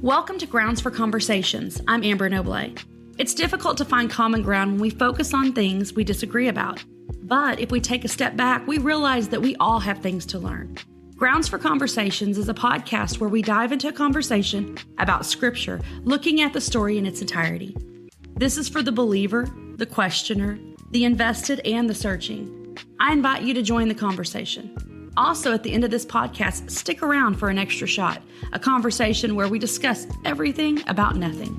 Welcome to Grounds for Conversations. I'm Amber Noble. It's difficult to find common ground when we focus on things we disagree about. But if we take a step back, we realize that we all have things to learn. Grounds for Conversations is a podcast where we dive into a conversation about Scripture, looking at the story in its entirety. This is for the believer, the questioner, the invested, and the searching. I invite you to join the conversation. Also, at the end of this podcast, stick around for an extra shot, a conversation where we discuss everything about nothing.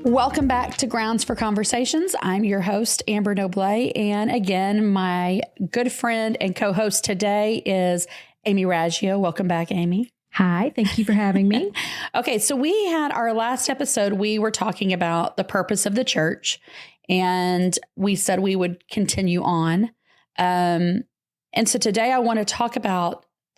Welcome back to Grounds for Conversations. I'm your host, Amber Noble, and again, my good friend and co-host today is Aimee Raggio. Welcome back, Aimee. Hi, thank you for having me. Okay, so we had our last episode, we were talking about the purpose of the church, and we said we would continue on. And so today I want to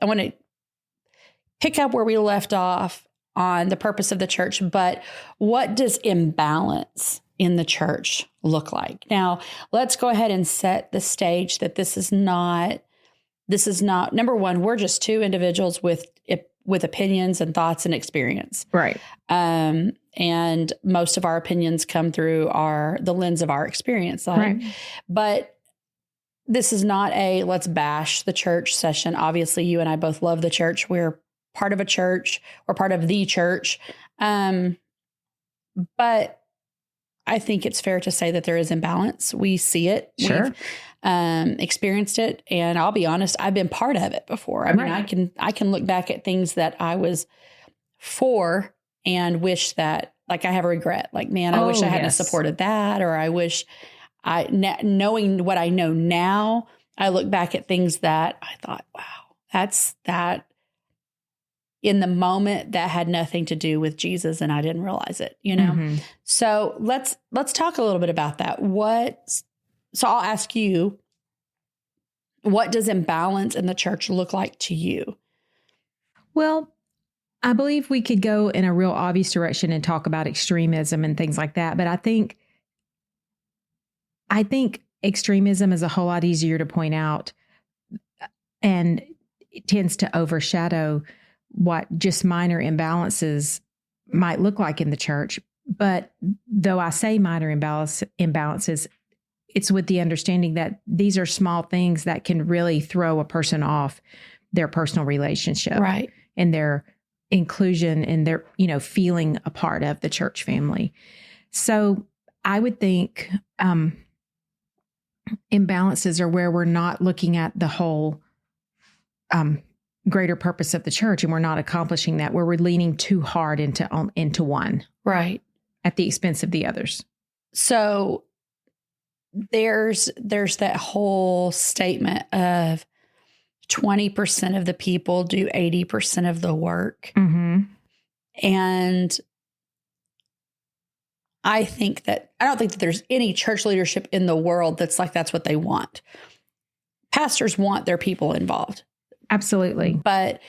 pick up where we left off on the purpose of the church, but what does imbalance in the church look like? Now, let's go ahead and set the stage that this is not, number one, we're just two individuals with opinions and thoughts and experience. Right. And most of our opinions come through the lens of our experience. Right. But this is not a let's bash the church session. Obviously, you and I both love the church. We're part of a church. We're part of the church. But I think it's fair to say that there is imbalance. We see it. Sure. We've experienced it. And I'll be honest, I've been part of it before. I mean, I can look back at things that I was for and wish that, like, I have a regret. Like, man, I wish I hadn't supported that, or I wish knowing what I know now, I look back at things that I thought, wow, that in the moment that had nothing to do with Jesus, and I didn't realize it, you know? Mm-hmm. So let's talk a little bit about that. So I'll ask you, what does imbalance in the church look like to you? Well, I believe we could go in a real obvious direction and talk about extremism and things like that. But I think extremism is a whole lot easier to point out, and it tends to overshadow what just minor imbalances might look like in the church. But though I say minor imbalances, it's with the understanding that these are small things that can really throw a person off their personal relationship, right, and their inclusion and their, feeling a part of the church family. So I would think imbalances are where we're not looking at the whole greater purpose of the church, and we're not accomplishing that, where we're leaning too hard into one, right, at the expense of the others. So there's that whole statement of 20% of the people do 80% of the work. Mm-hmm. And I don't think that there's any church leadership in the world that's what they want. Pastors want their people involved. Absolutely. But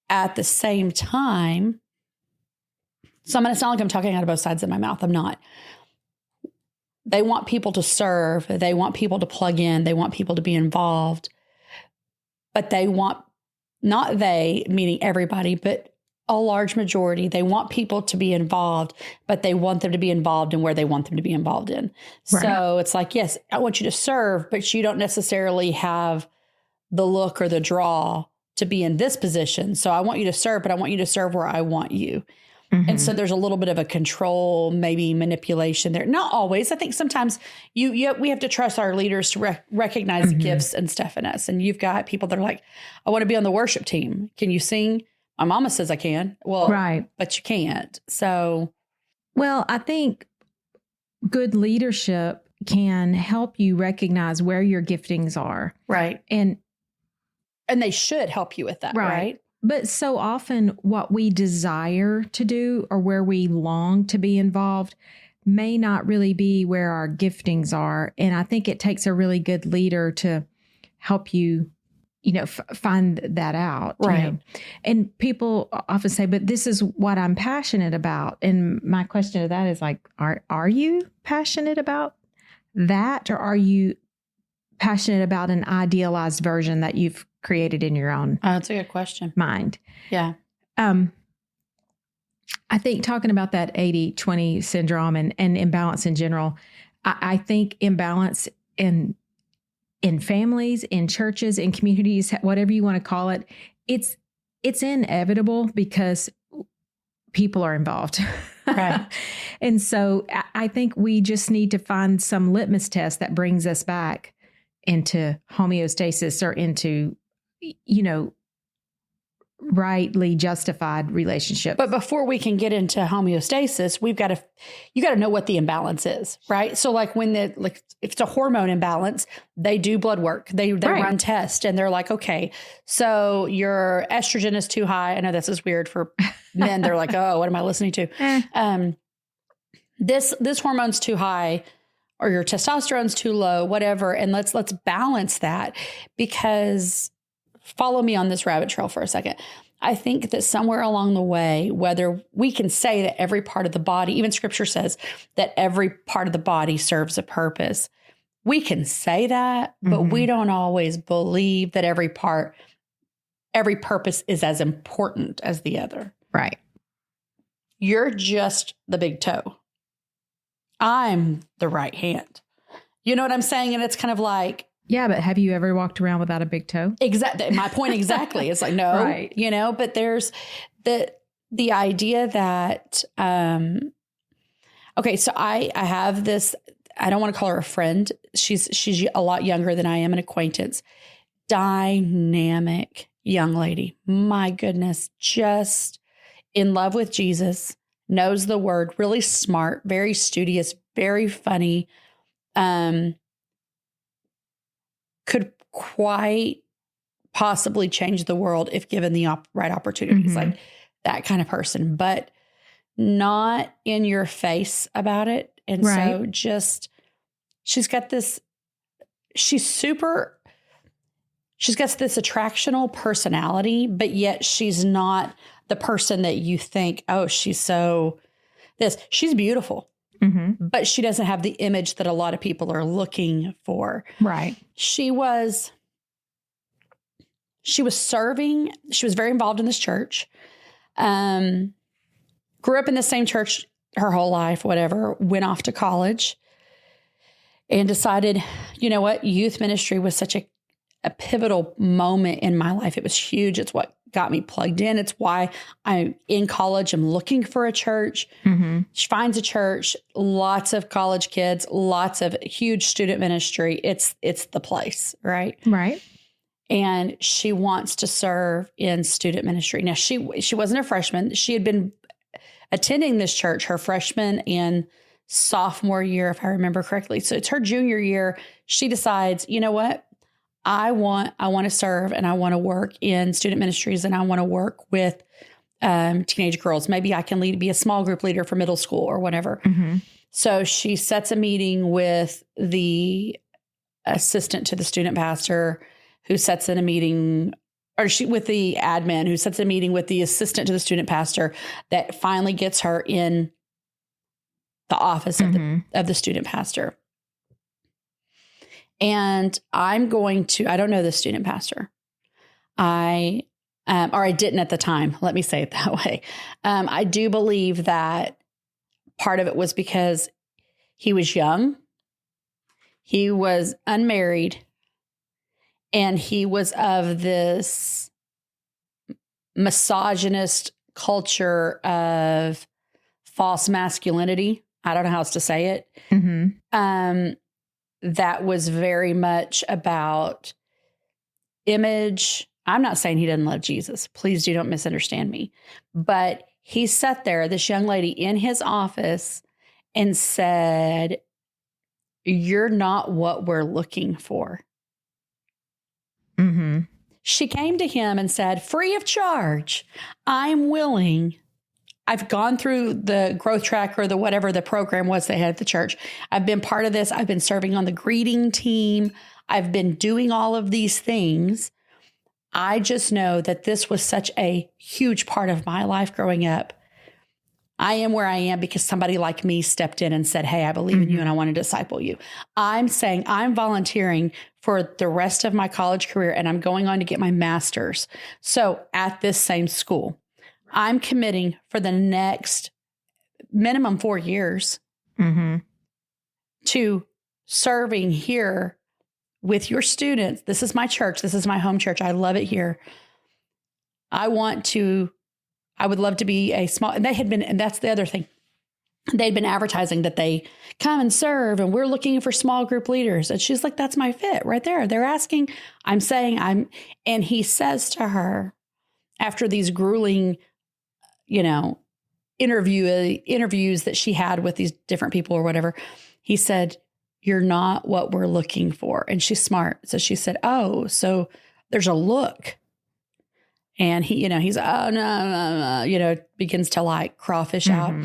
at the same time, so I'm going to sound like I'm talking out of both sides of my mouth. I'm not. They want people to serve. They want people to plug in. They want people to be involved. But they want, not they, meaning everybody, but a large majority, they want people to be involved, but they want them to be involved in where they want them to be involved in. Right. So it's like, yes, I want you to serve, but you don't necessarily have the look or the draw to be in this position. So I want you to serve, but I want you to serve where I want you. Mm-hmm. And so there's a little bit of a control, maybe manipulation there. Not always. I think sometimes we have to trust our leaders to recognize the gifts and stuff in us. And you've got people that are like, I want to be on the worship team. Can you sing? My mama says I can. Well, right, but you can't. So, well, I think good leadership can help you recognize where your giftings are. Right. And they should help you with that, right? But so often what we desire to do or where we long to be involved may not really be where our giftings are. And I think it takes a really good leader to help you, find that out. Right. And people often say, but this is what I'm passionate about. And my question to that is like, are you passionate about that? Or are you passionate about an idealized version that you've created in your own That's a good question. mind? Yeah. I think talking about that 80-20 syndrome and imbalance in general, I think imbalance in families, in churches, in communities, whatever you want to call it, it's inevitable because people are involved. Right. And so I think we just need to find some litmus test that brings us back into homeostasis or into, rightly justified relationships. But before we can get into homeostasis, you got to know what the imbalance is, right? So like if it's a hormone imbalance, they do blood work, they run tests, and they're like, okay, so your estrogen is too high. I know this is weird for men. They're like, oh, what am I listening to? This hormone's too high, or your testosterone's too low, whatever. And let's balance that, because follow me on this rabbit trail for a second. I think that somewhere along the way, whether we can say that every part of the body, even scripture says that every part of the body serves a purpose. We can say that, but we don't always believe that every purpose is as important as the other. Right. You're just the big toe. I'm the right hand. You know what I'm saying? And it's kind of like, yeah, but have you ever walked around without a big toe? Exactly. My point exactly. It's like, no, right. But there's the idea that, okay, so I have this, I don't want to call her a friend. She's a lot younger than I am, an acquaintance, dynamic young lady. My goodness, just in love with Jesus, knows the word, really smart, very studious, very funny, could quite possibly change the world if given the right opportunities, like that kind of person, but not in your face about it. And so she's got this attractional personality, but yet she's not the person that you think, oh, she's beautiful. But she doesn't have the image that a lot of people are looking for. Right. She was serving. She was very involved in this church. Grew up in the same church her whole life, whatever, went off to college and decided, you know what? Youth ministry was such a pivotal moment in my life. It was huge. It's what got me plugged in. It's why I'm in college. I'm looking for a church. She finds a church, lots of college kids, lots of huge student ministry. It's the place, right? Right. And she wants to serve in student ministry. Now, she wasn't a freshman. She had been attending this church her freshman and sophomore year, if I remember correctly. So it's her junior year. She decides, you know what? I want to serve, and I want to work in student ministries, and I want to work with teenage girls. Maybe I can be a small group leader for middle school or whatever. So she sets a meeting with the assistant to the student pastor, who sets in a meeting, with the admin, who sets a meeting with the assistant to the student pastor, that finally gets her in the office of the student pastor. And I don't know the student pastor. Or I didn't at the time. Let me say it that way. I do believe that part of it was because he was young, he was unmarried, and he was of this misogynist culture of false masculinity. I don't know how else to say it. That was very much about image. I'm not saying he doesn't love Jesus. Please don't misunderstand me. But he sat there, this young lady in his office, and said, "You're not what we're looking for." She came to him and said, free of charge, I'm willing. I've gone through the growth track or the whatever the program was they had at the church. I've been part of this. I've been serving on the greeting team. I've been doing all of these things. I just know that this was such a huge part of my life growing up. I am where I am because somebody like me stepped in and said, hey, I believe in you and I want to disciple you. I'm saying I'm volunteering for the rest of my college career and I'm going on to get my master's. So at this same school, I'm committing for the next minimum 4 years to serving here with your students. This is my church. This is my home church. I love it here. I would love to be a small, and they had been, and that's the other thing. They'd been advertising that they come and serve and we're looking for small group leaders. And she's like, that's my fit right there. They're asking, I'm saying and he says to her after these grueling, interviews that she had with these different people or whatever, he said, you're not what we're looking for. And she's smart. So she said, oh, so there's a look. And he's, oh, no, begins to like crawfish out.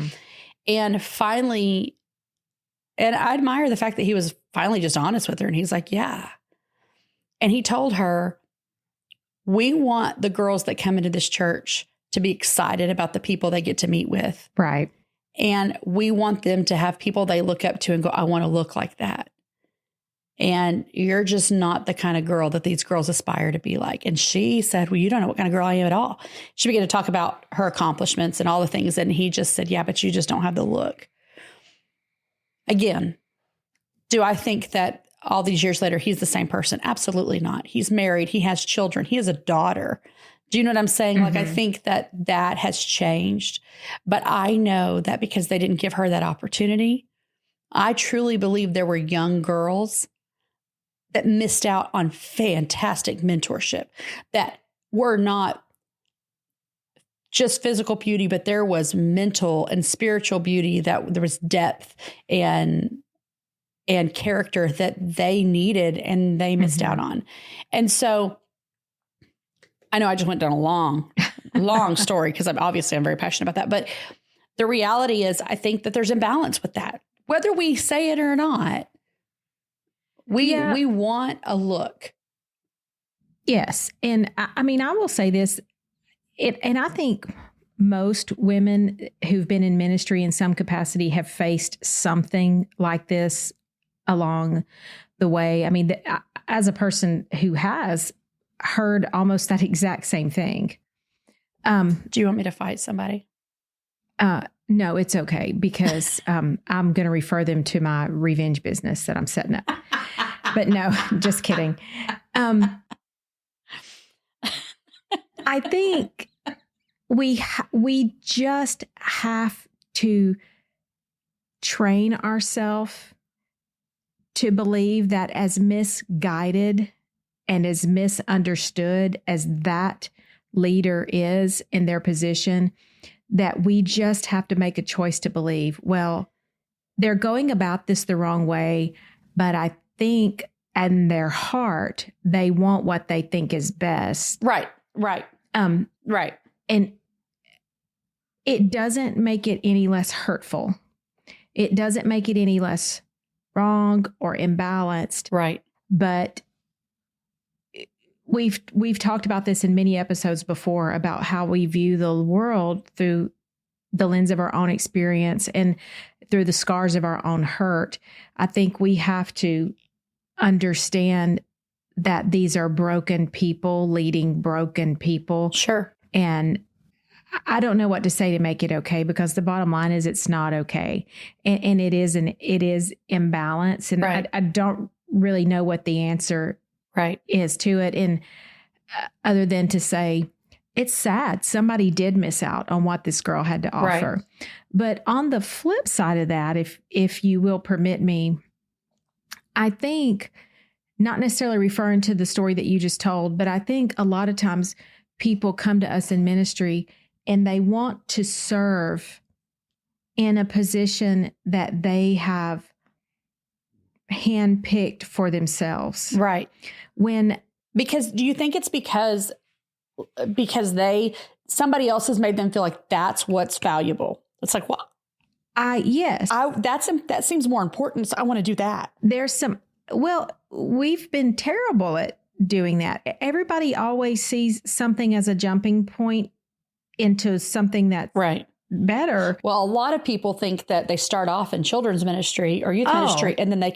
And finally, and I admire the fact that he was finally just honest with her. And he's like, yeah. And he told her, we want the girls that come into this church to be excited about the people they get to meet with. Right. And we want them to have people they look up to and go, I want to look like that. And you're just not the kind of girl that these girls aspire to be like. And she said, well, you don't know what kind of girl I am at all. She began to talk about her accomplishments and all the things. And he just said, yeah, but you just don't have the look. Again, do I think that all these years later, he's the same person? Absolutely not. He's married. He has children. He has a daughter. Do you know what I'm saying? Like, I think that has changed. But I know that because they didn't give her that opportunity, I truly believe there were young girls that missed out on fantastic mentorship, that were not just physical beauty, but there was mental and spiritual beauty, that there was depth and character that they needed and they missed out on. And so I know I just went down a long story because I'm very passionate about that. But the reality is, I think that there's imbalance with that, whether we say it or not. We want a look. Yes. And I mean, I will say this, and I think most women who've been in ministry in some capacity have faced something like this along the way. I mean, as a person who has heard almost that exact same thing. Do you want me to fight somebody? No, it's okay, because I'm going to refer them to my revenge business that I'm setting up. But no, just kidding. I think we just have to train ourselves to believe that as misguided and as misunderstood as that leader is in their position, that we just have to make a choice to believe, well, they're going about this the wrong way, but I think in their heart, they want what they think is best. Right. Right. And it doesn't make it any less hurtful. It doesn't make it any less wrong or imbalanced. Right. But we've talked about this in many episodes before about how we view the world through the lens of our own experience and through the scars of our own hurt. I think we have to understand that these are broken people leading broken people. Sure. And I don't know what to say to make it okay, because the bottom line is it's not okay. And it is imbalance. And right. I don't really know what the answer is to it. And other than to say, it's sad. Somebody did miss out on what this girl had to offer. Right. But on the flip side of that, if you will permit me, I think, not necessarily referring to the story that you just told, but I think a lot of times people come to us in ministry and they want to serve in a position that they have handpicked for themselves. Right. Because do you think it's because somebody else has made them feel like that's what's valuable? It's like, well, yes, that seems more important. So I want to do that. We've been terrible at doing that. Everybody always sees something as a jumping point into something that's better. Well, a lot of people think that they start off in children's ministry or youth ministry, and then they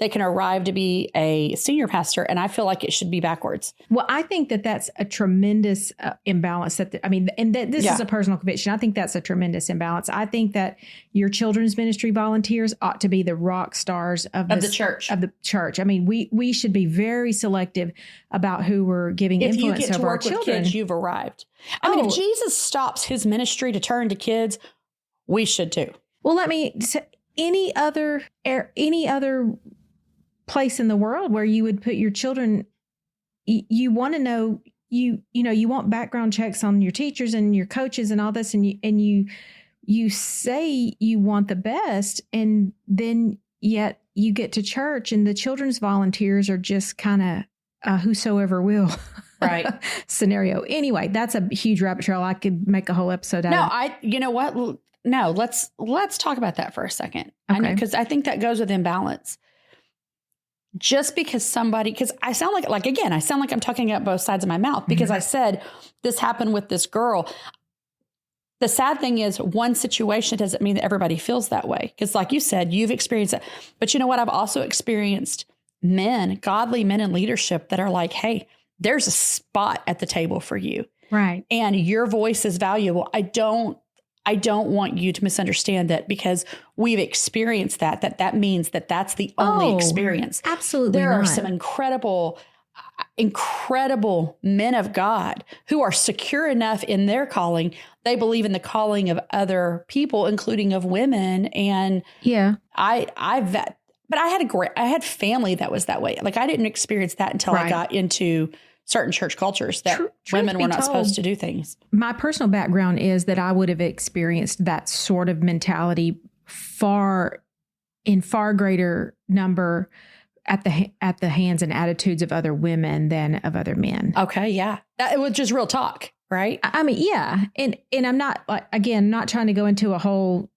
can arrive to be a senior pastor. And I feel like it should be backwards. Well, I think that that's a tremendous imbalance. This is a personal conviction. I think that's a tremendous imbalance. I think that your children's ministry volunteers ought to be the rock stars of the church. I mean, we should be very selective about who we're giving influence over our children. With kids, you've arrived. I mean, if Jesus stops his ministry to turn to kids, we should too. Well, let me say, any other place in the world where you would put your children, you want to know, you want background checks on your teachers and your coaches and all this, and you say you want the best, and then yet you get to church and the children's volunteers are just kind of whosoever will. Right. Scenario. Anyway, that's a huge rabbit trail. I could make a whole episode out of. You know what? No, let's talk about that for a second. Okay. Because I think that goes with imbalance. Just because I sound like I'm talking out both sides of my mouth because I said this happened with this girl. The sad thing is one situation doesn't mean that everybody feels that way. Because like you said, you've experienced it. But you know what? I've also experienced godly men in leadership that are like, hey, there's a spot at the table for you. Right. And your voice is valuable. I don't want you to misunderstand that because we've experienced that means that that's the only experience. Absolutely. There are some incredible men of God who are secure enough in their calling. They believe in the calling of other people, including of women. And but I had family that was that way. Like I didn't experience that until I got into certain church cultures that women were not supposed to do things. My personal background is that I would have experienced that sort of mentality in far greater number at the hands and attitudes of other women than of other men. Okay, yeah. It was just real talk, right? I mean, yeah. And I'm not not trying to go into a whole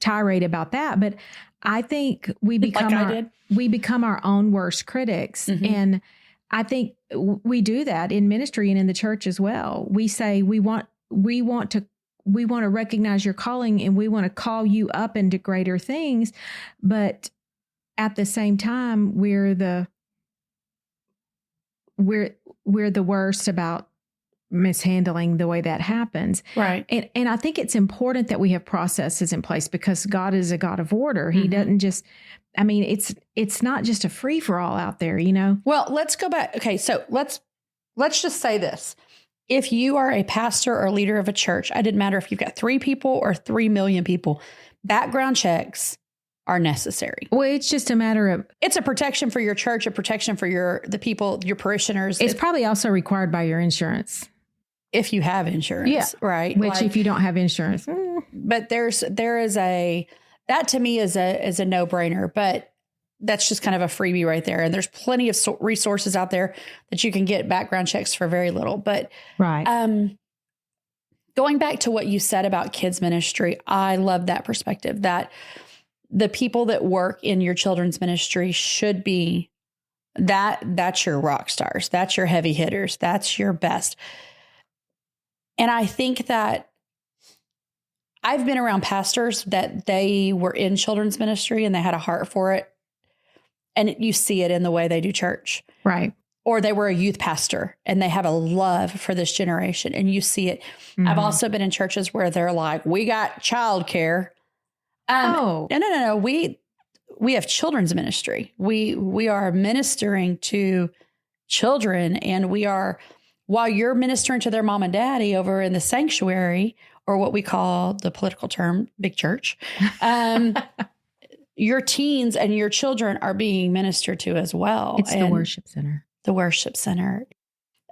tirade about that, but I think we become our own worst critics. Mm-hmm. And I think we do that in ministry and in the church as well. We say we want to recognize your calling and we want to call you up into greater things, but at the same time we're the worst about mishandling the way that happens. Right. And I think it's important that we have processes in place because God is a God of order. He doesn't just, it's not just a free for all out there, you know? Well, let's go back. Okay. So let's just say this. If you are a pastor or leader of a church, it didn't matter if you've got 3 people or 3 million people, background checks are necessary. Well, it's just a matter of... It's a protection for your church, a protection for the people, your parishioners. It's probably also required by your insurance. If you have insurance, right? Which if you don't have insurance. But there is that to me is a no-brainer, but that's just kind of a freebie right there. And there's plenty of resources out there that you can get background checks for very little. But right. Going back to what you said about kids ministry, I love that perspective that the people that work in your children's ministry should be that's your rock stars. That's your heavy hitters. That's your best. And I think that I've been around pastors that they were in children's ministry and they had a heart for it. And you see it in the way they do church. Right. Or they were a youth pastor and they have a love for this generation and you see it. Mm-hmm. I've also been in churches where they're like, we got childcare. No. We have children's ministry. We are ministering to children and we are... While you're ministering to their mom and daddy over in the sanctuary, or what we call the political term, big church, your teens and your children are being ministered to as well. It's the worship center. The worship center.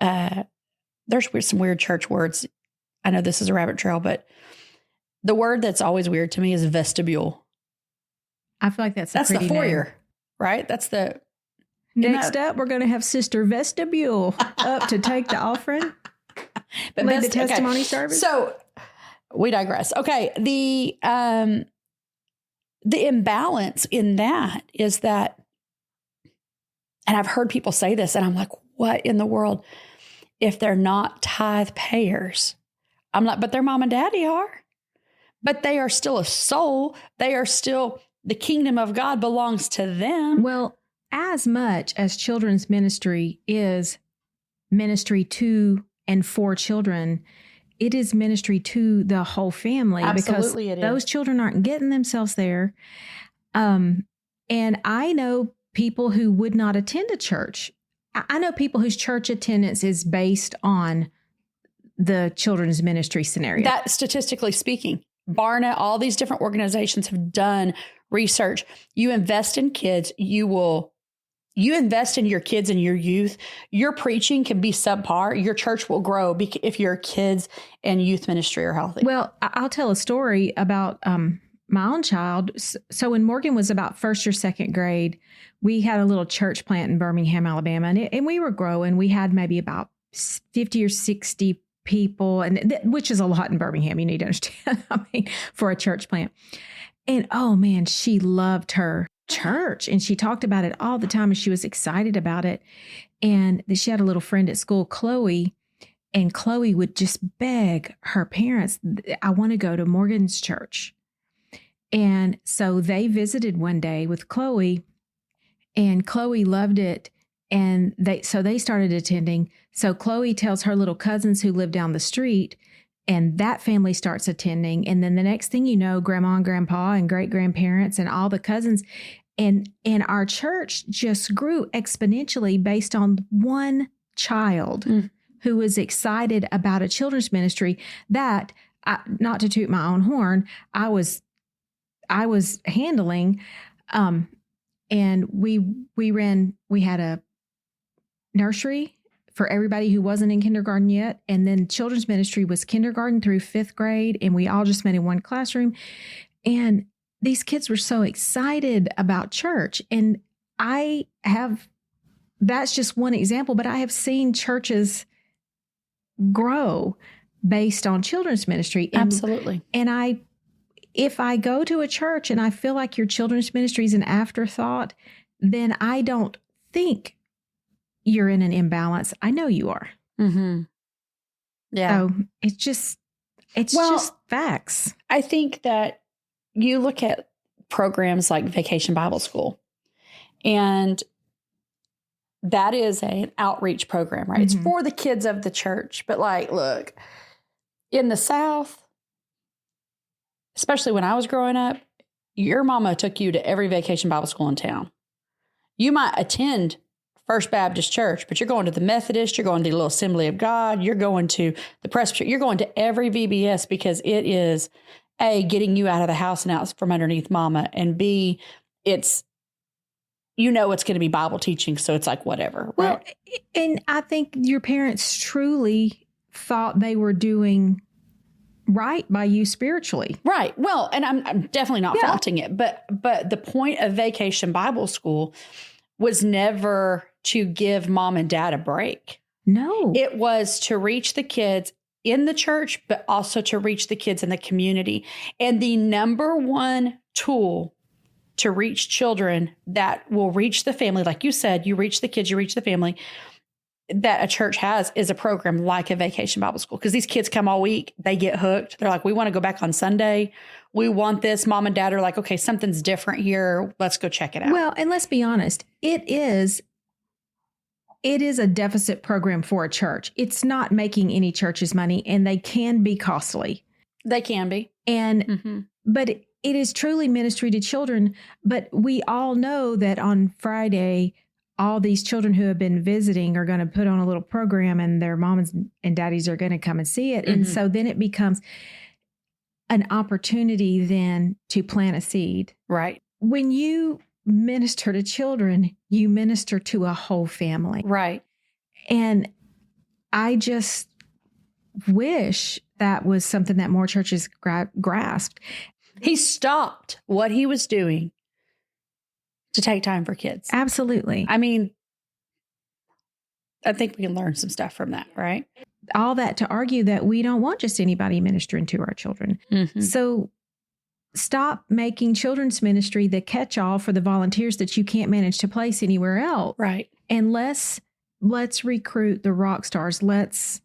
There's some weird church words. I know this is a rabbit trail, but the word that's always weird to me is vestibule. I feel like that's the foyer, right? That's the... Next up, we're going to have Sister Vestibule up to take the offering. But lead the testimony service. So we digress. Okay. The imbalance in that is that, and I've heard people say this and I'm like, what in the world? If they're not tithe payers, I'm like, but their mom and daddy are. but they are still a soul. They are still, the kingdom of God belongs to them. Well, as much as children's ministry is ministry to and for children, it is ministry to the whole family. Absolutely, because it is. those children aren't getting themselves there. And I know people who would not attend a church. I know people whose church attendance is based on the children's ministry scenario. That, statistically speaking, Barna, all these different organizations have done research. You invest in kids, you invest in your kids and your youth. Your preaching can be subpar. Your church will grow if your kids and youth ministry are healthy. Well, I'll tell a story about my own child. So when Morgan was about first or second grade, we had a little church plant in Birmingham, Alabama, and we were growing. We had maybe about 50 or 60 people, and which is a lot in Birmingham. You need to understand. I mean, for a church plant. And oh man, she loved her church, and she talked about it all the time, and she was excited about it. And she had a little friend at school, Chloe, and Chloe would just beg her parents, I want to go to Morgan's church. And so they visited one day with Chloe, and Chloe loved it. And they started attending. So Chloe tells her little cousins who live down the street, and that family starts attending. And then the next thing you know, grandma and grandpa and great grandparents and all the cousins, and our church just grew exponentially based on one child who was excited about a children's ministry that, not to toot my own horn, I was handling. And we had a nursery for everybody who wasn't in kindergarten yet. And then children's ministry was kindergarten through 5th grade. And we all just met in one classroom. And these kids were so excited about church. And that's just one example, but I have seen churches grow based on children's ministry. Absolutely. And if I go to a church and I feel like your children's ministry is an afterthought, then I don't think you're in an imbalance. I know you are. Mm-hmm. Yeah. So it's just facts. I think that you look at programs like Vacation Bible School, and that is an outreach program, right? Mm-hmm. It's for the kids of the church. But like, look, in the South, especially when I was growing up, your mama took you to every Vacation Bible School in town. You might attend First Baptist Church, but you're going to the Methodist, you're going to the Little Assembly of God, you're going to the Presbyterian, you're going to every VBS because it is A, getting you out of the house and out from underneath mama, and B, it's going to be Bible teaching, so it's like whatever. Right? Well, and I think your parents truly thought they were doing right by you spiritually. Right. Well, and I'm definitely not faulting it, but the point of Vacation Bible School was never to give mom and dad a break. No. It was to reach the kids in the church, but also to reach the kids in the community. And the number one tool to reach children that will reach the family, like you said, you reach the kids, you reach the family, that a church has is a program like a Vacation Bible School. Because these kids come all week, they get hooked. They're like, we want to go back on Sunday. We want this. Mom and dad are like, okay, something's different here. Let's go check it out. Well, and let's be honest, it is a deficit program for a church. It's not making any churches money, and they can be costly. They can be. And, but it is truly ministry to children. But we all know that on Friday, all these children who have been visiting are going to put on a little program, and their moms and daddies are going to come and see it. And so then it becomes an opportunity then to plant a seed. Right. When you minister to children, you minister to a whole family. Right. And I just wish that was something that more churches grasped. He stopped what he was doing to take time for kids. Absolutely. I mean, I think we can learn some stuff from that, right? All that to argue that we don't want just anybody ministering to our children. So stop making children's ministry the catch-all for the volunteers that you can't manage to place anywhere else. Right. And let's recruit the rock stars. Let's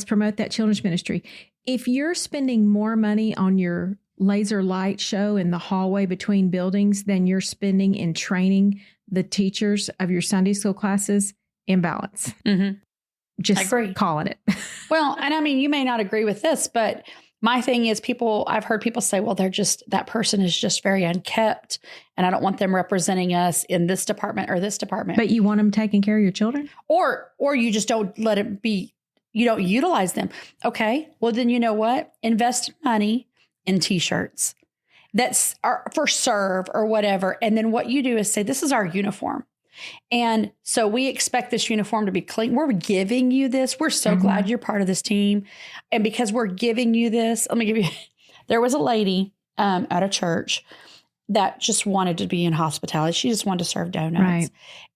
promote that children's ministry. if you're spending more money on your laser light show in the hallway between buildings than you're spending in training the teachers of your Sunday school classes, imbalance. Mm-hmm. Just I agree. calling it. Well, and I mean, you may not agree with this, but my thing is I've heard people say, well, that person is just very unkept and I don't want them representing us in this department or this department. But you want them taking care of your children? Or you just don't let it be, you don't utilize them. Okay. Well, then you know what? Invest money in t-shirts that's for serve or whatever. And then what you do is say, this is our uniform. And so we expect this uniform to be clean. We're giving you this. We're so glad you're part of this team. And because we're giving you this, let me give you, there was a lady at a church that just wanted to be in hospitality. She just wanted to serve donuts. Right.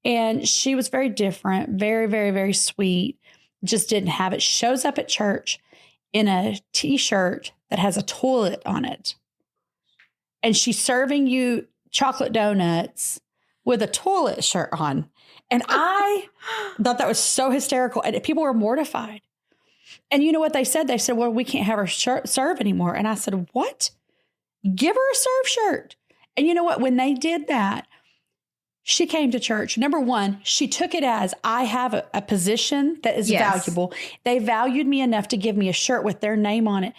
And she was very different, very, very, very sweet. Just didn't have it. Shows up at church in a t-shirt that has a toilet on it. And she's serving you chocolate donuts with a toilet shirt on. And I thought that was so hysterical. And people were mortified. And you know what they said? They said, well, we can't have her serve anymore. And I said, what? Give her a serve shirt. And you know what? When they did that, she came to church. Number one, she took it as I have a position that is valuable. They valued me enough to give me a shirt with their name on it.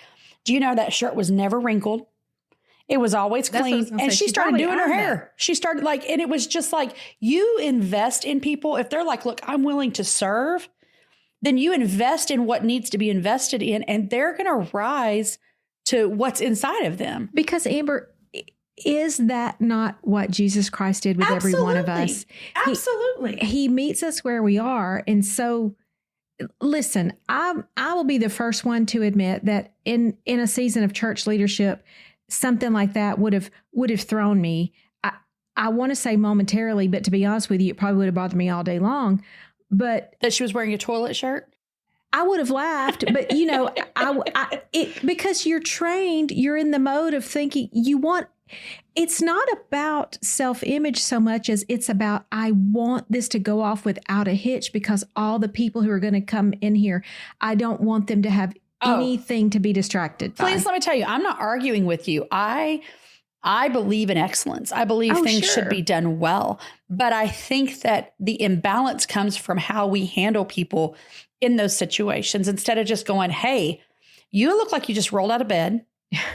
Do you know that shirt was never wrinkled? It was always clean. And she started doing her hair. She started and it was just like, you invest in people. If they're like, look, I'm willing to serve, then you invest in what needs to be invested in, and they're going to rise to what's inside of them. Because Amber, is that not what Jesus Christ did with every one of us? Absolutely. He meets us where we are. And so, listen, I will be the first one to admit that in a season of church leadership, something like that would have thrown me. I want to say momentarily, but to be honest with you, it probably would have bothered me all day long. But that she was wearing a toilet shirt? I would have laughed, but because you're trained, you're in the mode of thinking it's not about self-image so much as it's about, I want this to go off without a hitch, because all the people who are going to come in here, I don't want them to have anything to be distracted by. Please let me tell you, I'm not arguing with you. I believe in excellence. I believe things should be done well. But I think that the imbalance comes from how we handle people in those situations. Instead of just going, hey, you look like you just rolled out of bed.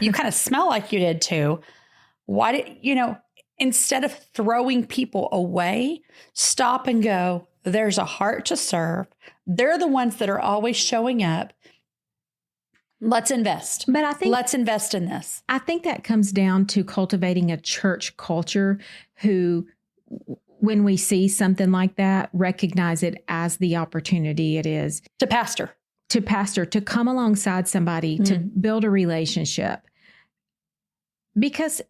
You kind of smell like you did too. Instead of throwing people away, stop and go, there's a heart to serve. They're the ones that are always showing up. Let's invest. But I think let's invest in this. I think that comes down to cultivating a church culture who, when we see something like that, recognize it as the opportunity it is. To pastor, to come alongside somebody, to build a relationship. Because,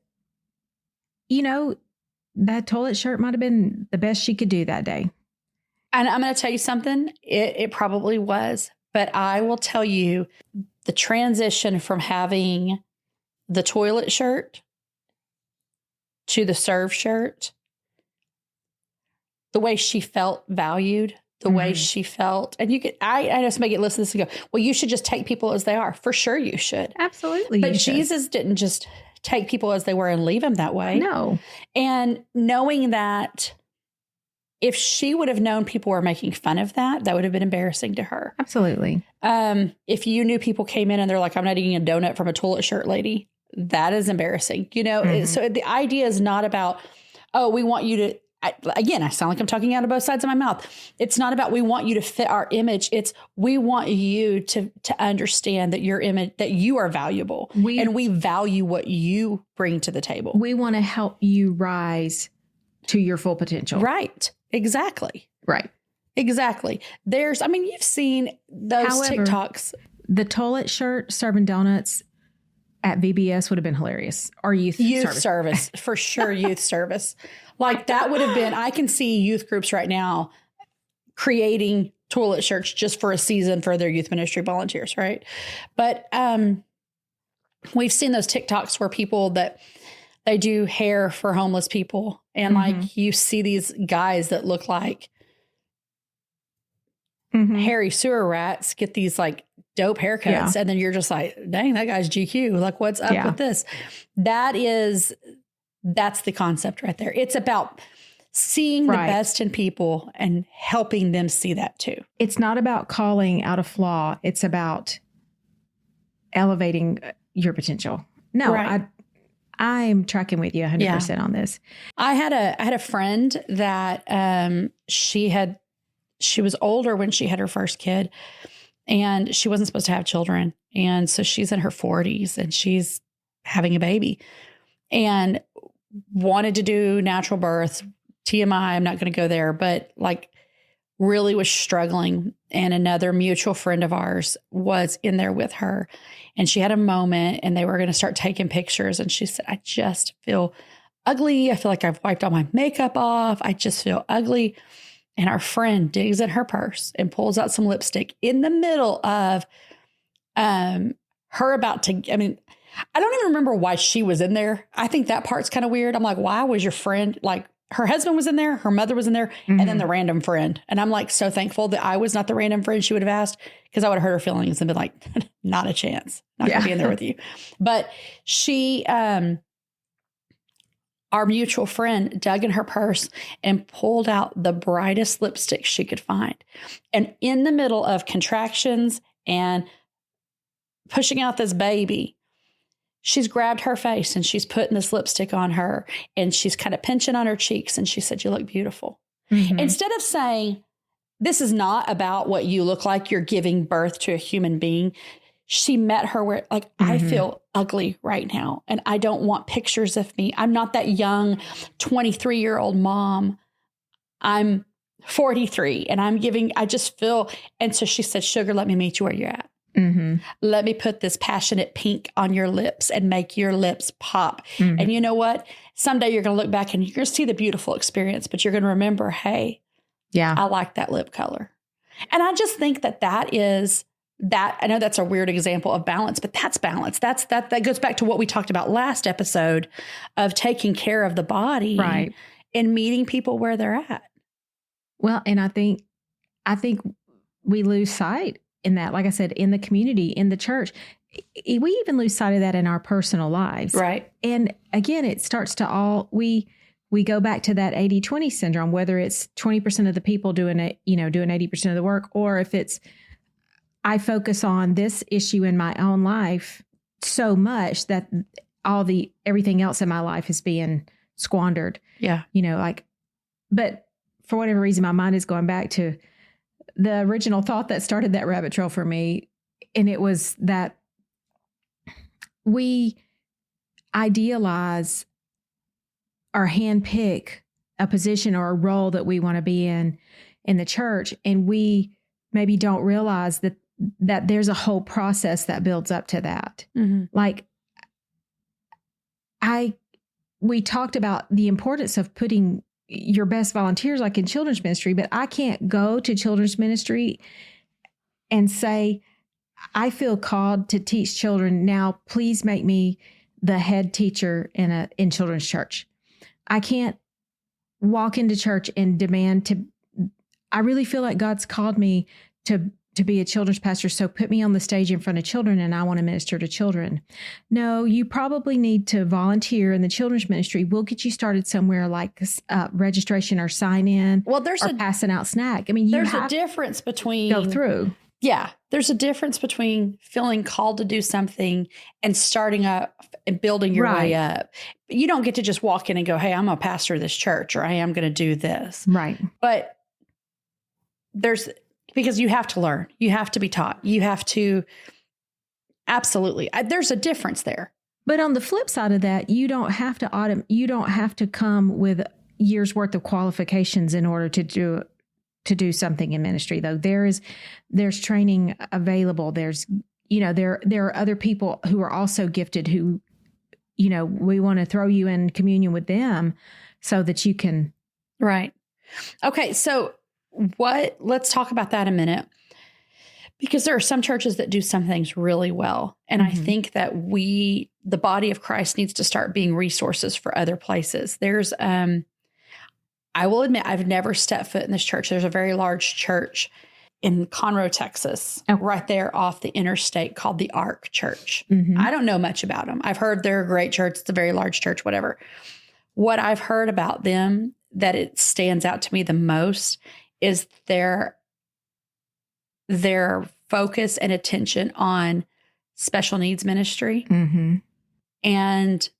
that toilet shirt might have been the best she could do that day. And I'm going to tell you something. It probably was. But I will tell you, the transition from having the toilet shirt to the serve shirt, the way she felt valued, the way she felt, and I just make it listen to this and go, well, you should just take people as they are. For sure you should. Absolutely. But Jesus didn't just take people as they were and leave them that way. No. And knowing that if she would have known people were making fun of that, that would have been embarrassing to her. Absolutely. If you knew people came in and they're like, I'm not eating a donut from a toilet shirt lady, that is embarrassing. So the idea is not about, we want you to, I sound like I'm talking out of both sides of my mouth. It's not about we want you to fit our image. It's we want you to understand that your image, that you are valuable and we value what you bring to the table. We want to help you rise to your full potential. Right. Exactly. Right. Exactly. You've seen those TikToks. The toilet shirt serving donuts at VBS would have been hilarious. Or youth service. For sure. Youth service. Like that would have been, I can see youth groups right now creating toilet shirts just for a season for their youth ministry volunteers. Right. But we've seen those TikToks where people that they do hair for homeless people. And like you see these guys that look like hairy sewer rats get these like dope haircuts. Yeah. And then you're just like, dang, that guy's GQ. Like, what's up with this? That's the concept right there. It's about seeing the best in people and helping them see that too. It's not about calling out a flaw. It's about elevating your potential. No, I'm tracking with you 100% on this. I had a friend that she was older when she had her first kid, and she wasn't supposed to have children. And so she's in her 40s and she's having a baby and wanted to do natural birth. TMI, I'm not going to go there, but like really was struggling. And another mutual friend of ours was in there with her, and she had a moment and they were going to start taking pictures. And she said, I just feel ugly. I feel like I've wiped all my makeup off. I just feel ugly. And our friend digs in her purse and pulls out some lipstick in the middle of her about to, I mean, I don't even remember why she was in there. I think that part's kind of weird. I'm like, why was your friend, like her husband was in there, her mother was in there, and then the random friend. And I'm like, so thankful that I was not the random friend she would have asked, because I would have hurt her feelings and been like, not a chance, not going to be in there with you. But she, our mutual friend dug in her purse and pulled out the brightest lipstick she could find. And in the middle of contractions and pushing out this baby, she's grabbed her face and she's putting this lipstick on her, and she's kind of pinching on her cheeks. And she said, you look beautiful. Instead of saying, this is not about what you look like, you're giving birth to a human being. She met her where, like, I feel ugly right now, and I don't want pictures of me. I'm not that young 23-year-old mom. I'm 43 and I just feel. And so she said, sugar, let me meet you where you're at. Let me put this passionate pink on your lips and make your lips pop. And you know what? Someday you're going to look back and you're going to see the beautiful experience, but you're going to remember, hey, I like that lip color. And I just think that is that. I know that's a weird example of balance, but that's balance. That goes back to what we talked about last episode of taking care of the body, right, and meeting people where they're at. Well, and I think we lose sight in that, like I said, in the community, in the church. We even lose sight of that in our personal lives. Right. And again, it starts to we go back to that 80-20 syndrome, whether it's 20% of the people doing 80% of the work, or if it's, I focus on this issue in my own life so much that everything else in my life is being squandered. Yeah. But for whatever reason, my mind is going back to the original thought that started that rabbit trail for me. And it was that we idealize or handpick a position or a role that we want to be in the church. And we maybe don't realize that there's a whole process that builds up to that. Like we talked about the importance of putting your best volunteers, like in children's ministry, but I can't go to children's ministry and say, I feel called to teach children. Now, please make me the head teacher in children's church. I can't walk into church and demand I really feel like God's called me to be a children's pastor. So put me on the stage in front of children and I want to minister to children. No, you probably need to volunteer in the children's ministry. We'll get you started somewhere like registration or sign in. Well, there's passing out snack. I mean, there's a difference between go through. Yeah. There's a difference between feeling called to do something and starting up and building your way up. You don't get to just walk in and go, hey, I'm a pastor of this church, or I am going to do this. Right. But because you have to learn, you have to be taught, you have to, absolutely. There's a difference there. But on the flip side of that, you don't have to come with years worth of qualifications in order to do something in ministry, though. There's training available. There's, there are other people who are also gifted who, we want to throw you in communion with them so that you can. Right. Okay. So let's talk about that a minute, because there are some churches that do some things really well. And I think that the body of Christ needs to start being resources for other places. There's, I will admit, I've never stepped foot in this church. There's a very large church in Conroe, Texas, right there off the interstate, called the Ark Church. Mm-hmm. I don't know much about them. I've heard they're a great church. It's a very large church, whatever. What I've heard about them that it stands out to me the most is their focus and attention on special needs ministry. Mm-hmm. And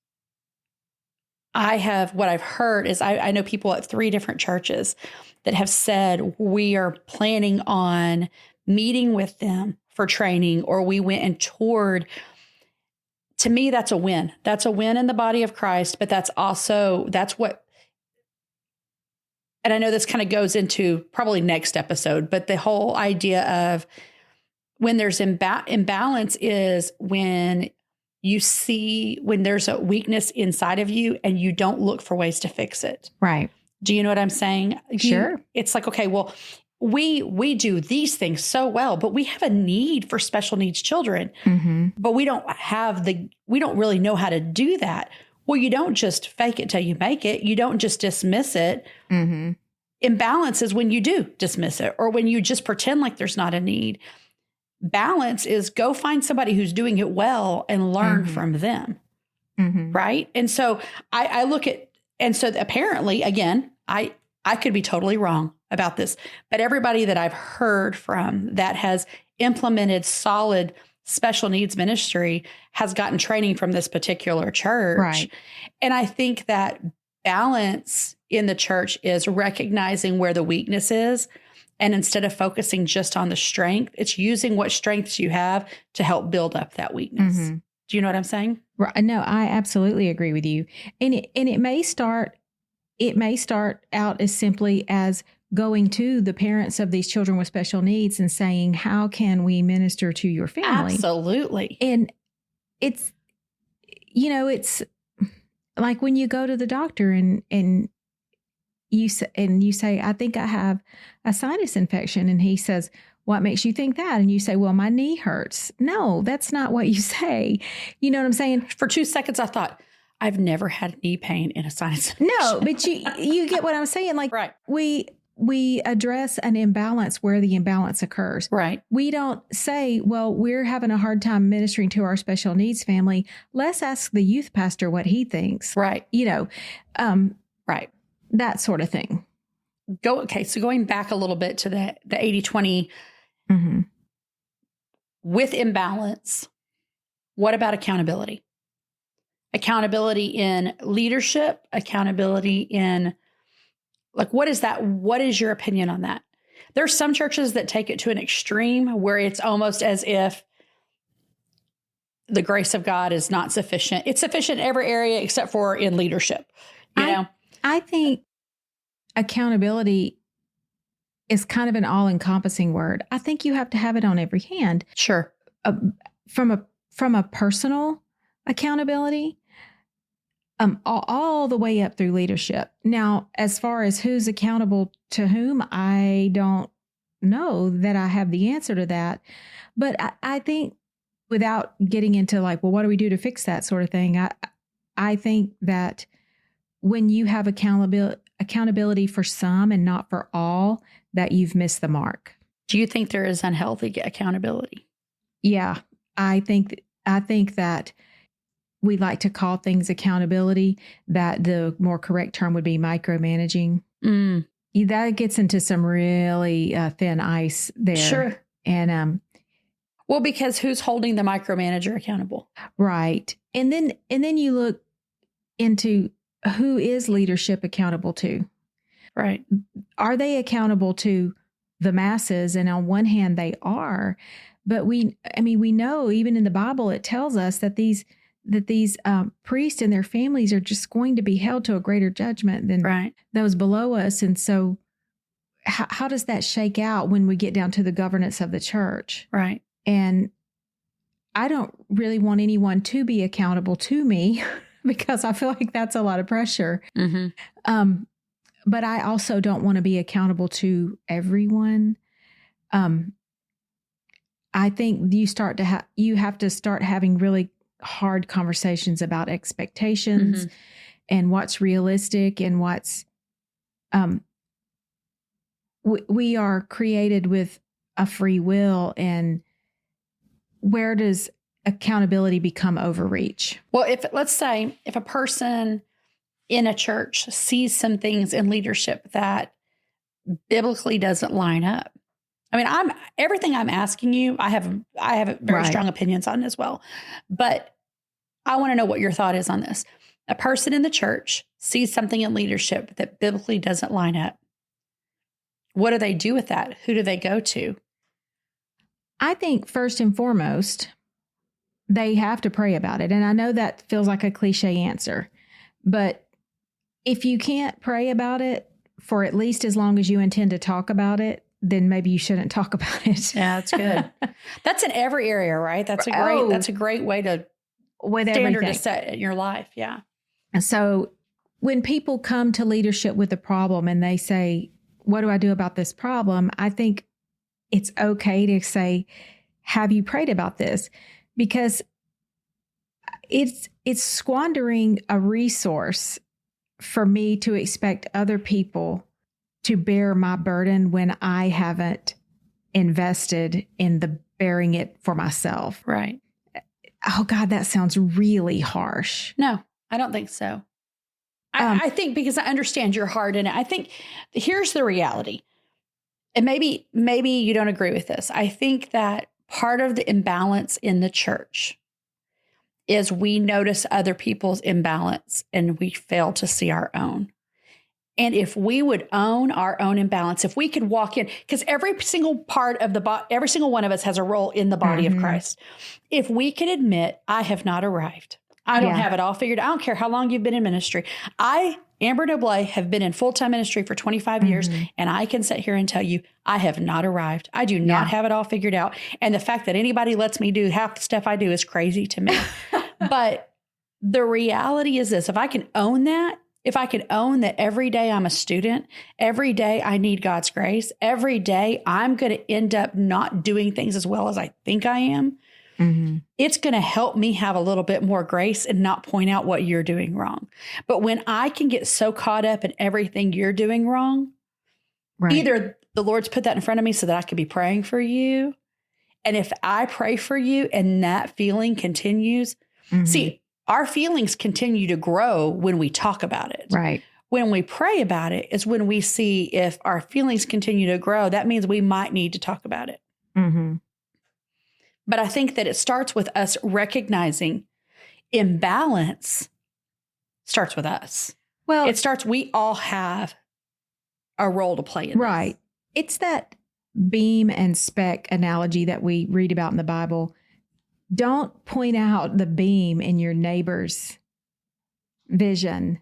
what I've heard is I know people at 3 different churches that have said, we are planning on meeting with them for training, or we went and toured. To me, that's a win. That's a win in the body of Christ, but that's what, and I know this kind of goes into probably next episode, but the whole idea of when there's imbalance is when there's a weakness inside of you and you don't look for ways to fix it. Right. Do you know what I'm saying? Sure. It's like, okay, well, we do these things so well, but we have a need for special needs children, mm-hmm. but we don't really know how to do that. Well, you don't just fake it till you make it. You don't just dismiss it. Mm-hmm. Imbalance is when you do dismiss it, or when you just pretend like there's not a need. Balance is go find somebody who's doing it well and learn mm-hmm. from them. Mm-hmm. Right. And so I look at, and so apparently, again, I could be totally wrong about this, but everybody that I've heard from that has implemented solid special needs ministry has gotten training from this particular church. Right. And I think that balance in the church is recognizing where the weakness is. And instead of focusing just on the strength, it's using what strengths you have to help build up that weakness. Mm-hmm. Do you know what I'm saying? Right. No, I absolutely agree with you. And it may start out as simply as going to the parents of these children with special needs and saying, how can we minister to your family? Absolutely. And it's like when you go to the doctor and you say, I think I have a sinus infection. And he says, what makes you think that? And you say, well, my knee hurts. No, that's not what you say. You know what I'm saying? For 2 seconds, I thought, I've never had knee pain in a sinus infection. No, but you get what I'm saying. Like, right. We address an imbalance where the imbalance occurs. Right. We don't say, well, we're having a hard time ministering to our special needs family. Let's ask the youth pastor what he thinks. Right. Right. That sort of thing. So going back a little bit to the 80-20 mm-hmm. with imbalance, what about accountability? Accountability in leadership, accountability in, like, what is that? What is your opinion on that? There's some churches that take it to an extreme where it's almost as if the grace of God is not sufficient. It's sufficient in every area except for in leadership. I think accountability is kind of an all-encompassing word. I think you have to have it on every hand. Sure. From a personal accountability, all the way up through leadership. Now, as far as who's accountable to whom, I don't know that I have the answer to that. But I think, without getting into like, well, what do we do to fix that sort of thing? I think that when you have accountability for some and not for all, that you've missed the mark. Do you think there is unhealthy accountability? Yeah, I think that we like to call things accountability, that the more correct term would be micromanaging. Mm. That gets into some really thin ice there. Sure. And well, because who's holding the micromanager accountable? Right. And then you look into who is leadership accountable to? Right. Are they accountable to the masses? And on one hand, they are. But we know even in the Bible, it tells us that these priests and their families are just going to be held to a greater judgment than those below us. And so how does that shake out when we get down to the governance of the church? Right. And I don't really want anyone to be accountable to me because I feel like that's a lot of pressure. Mm-hmm. But I also don't want to be accountable to everyone. I think you have to start having really hard conversations about expectations mm-hmm. and what's realistic and what's we are created with a free will, and where does accountability become overreach? Well, let's say if a person in a church sees some things in leadership that biblically doesn't line up. I mean, everything I'm asking you, I have very strong opinions on as well. But I want to know what your thought is on this. A person in the church sees something in leadership that biblically doesn't line up. What do they do with that? Who do they go to? I think first and foremost, they have to pray about it. And I know that feels like a cliche answer, but if you can't pray about it for at least as long as you intend to talk about it, then maybe you shouldn't talk about it. Yeah, that's good. That's in every area, right? That's a great way to with standard everything to set in your life. Yeah. And so when people come to leadership with a problem and they say, what do I do about this problem? I think it's okay to say, have you prayed about this? Because it's squandering a resource for me to expect other people to bear my burden when I haven't invested in the bearing it for myself. Right. Oh God, that sounds really harsh. No, I don't think so. I think because I understand your heart in it. I think here's the reality. And maybe you don't agree with this. I think that part of the imbalance in the church is we notice other people's imbalance and we fail to see our own. And if we would own our own imbalance, if we could walk in, because every single part of every single one of us has a role in the body of Christ. If we could admit, I have not arrived. I don't have it all figured. I don't care how long you've been in ministry. Amber Nobley, have been in full-time ministry for 25 years, and I can sit here and tell you, I have not arrived. I do not have it all figured out. And the fact that anybody lets me do half the stuff I do is crazy to me. But the reality is this, if I can own that every day I'm a student, every day I need God's grace, every day I'm going to end up not doing things as well as I think I am, it's going to help me have a little bit more grace and not point out what you're doing wrong. But when I can get so caught up in everything you're doing wrong, either the Lord's put that in front of me so that I could be praying for you. And if I pray for you and that feeling continues, see, our feelings continue to grow when we talk about it. Right. When we pray about it is when we see if our feelings continue to grow. That means we might need to talk about it. But I think that it starts with us recognizing imbalance starts with us. Well, we all have a role to play in this. It's that beam and speck analogy that we read about in the Bible. Don't point out the beam in your neighbor's vision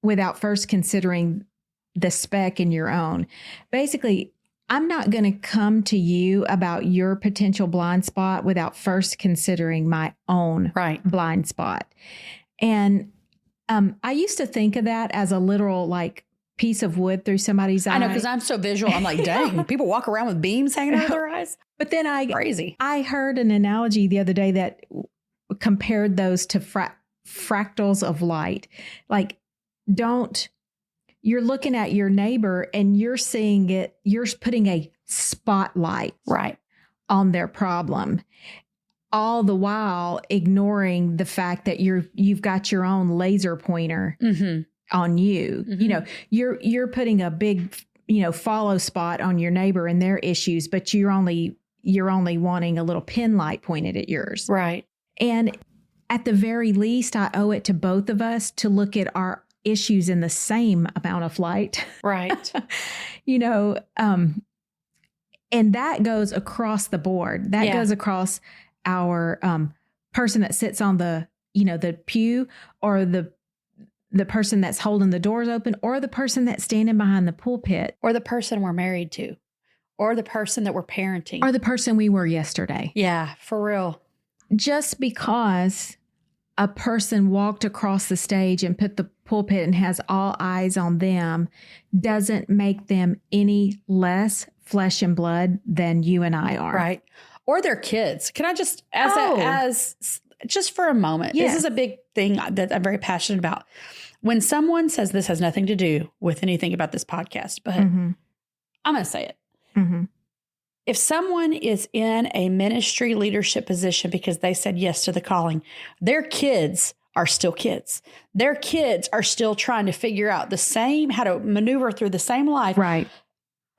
without first considering the speck in your own. Basically, I'm not going to come to you about your potential blind spot without first considering my own blind spot. And I used to think of that as a literal piece of wood through somebody's eye. I know, because I'm so visual. I'm like, dang, people walk around with beams hanging out of their eyes. But then crazy. I heard an analogy the other day that compared those to fractals of light. You're looking at your neighbor and you're seeing it, you're putting a spotlight on their problem, all the while ignoring the fact that you've got your own laser pointer on you. You know, you're putting a big, follow spot on your neighbor and their issues, but you're only wanting a little pin light pointed at yours. Right. And at the very least, I owe it to both of us to look at our issues in the same amount of light. Right. And that goes across the board. That goes across our person that sits on the pew, or the person that's holding the doors open, or the person that's standing behind the pulpit, or the person we're married to, or the person that we're parenting, or the person we were yesterday. Yeah, for real. Just because a person walked across the stage and put the pulpit and has all eyes on them doesn't make them any less flesh and blood than you and I are. Right. Or their kids. Can I just, just for a moment, this is a big thing that I'm very passionate about. When someone says this has nothing to do with anything about this podcast, but I'm going to say it. If someone is in a ministry leadership position because they said yes to the calling, their kids are still kids. Their kids are still trying to figure out how to maneuver through the same life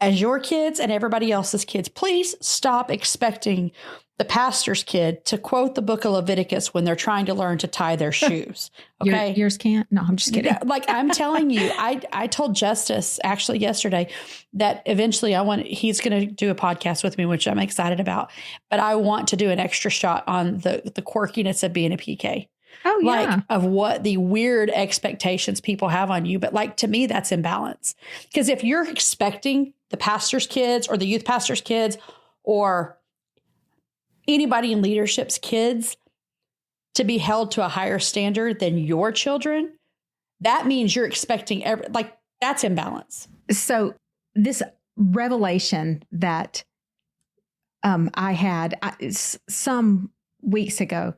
as your kids and everybody else's kids. Please stop expecting the pastor's kid to quote the book of Leviticus when they're trying to learn to tie their shoes. Okay. Yours can't? No, I'm just kidding. Like I'm telling you, I told Justice actually yesterday that eventually he's going to do a podcast with me, which I'm excited about, but I want to do an extra shot on the quirkiness of being a PK. Oh, yeah. Like of what the weird expectations people have on you. But like, to me, that's imbalance. Because if you're expecting the pastor's kids or the youth pastor's kids or anybody in leadership's kids to be held to a higher standard than your children, that means you're expecting that's imbalance. So this revelation that I had some weeks ago,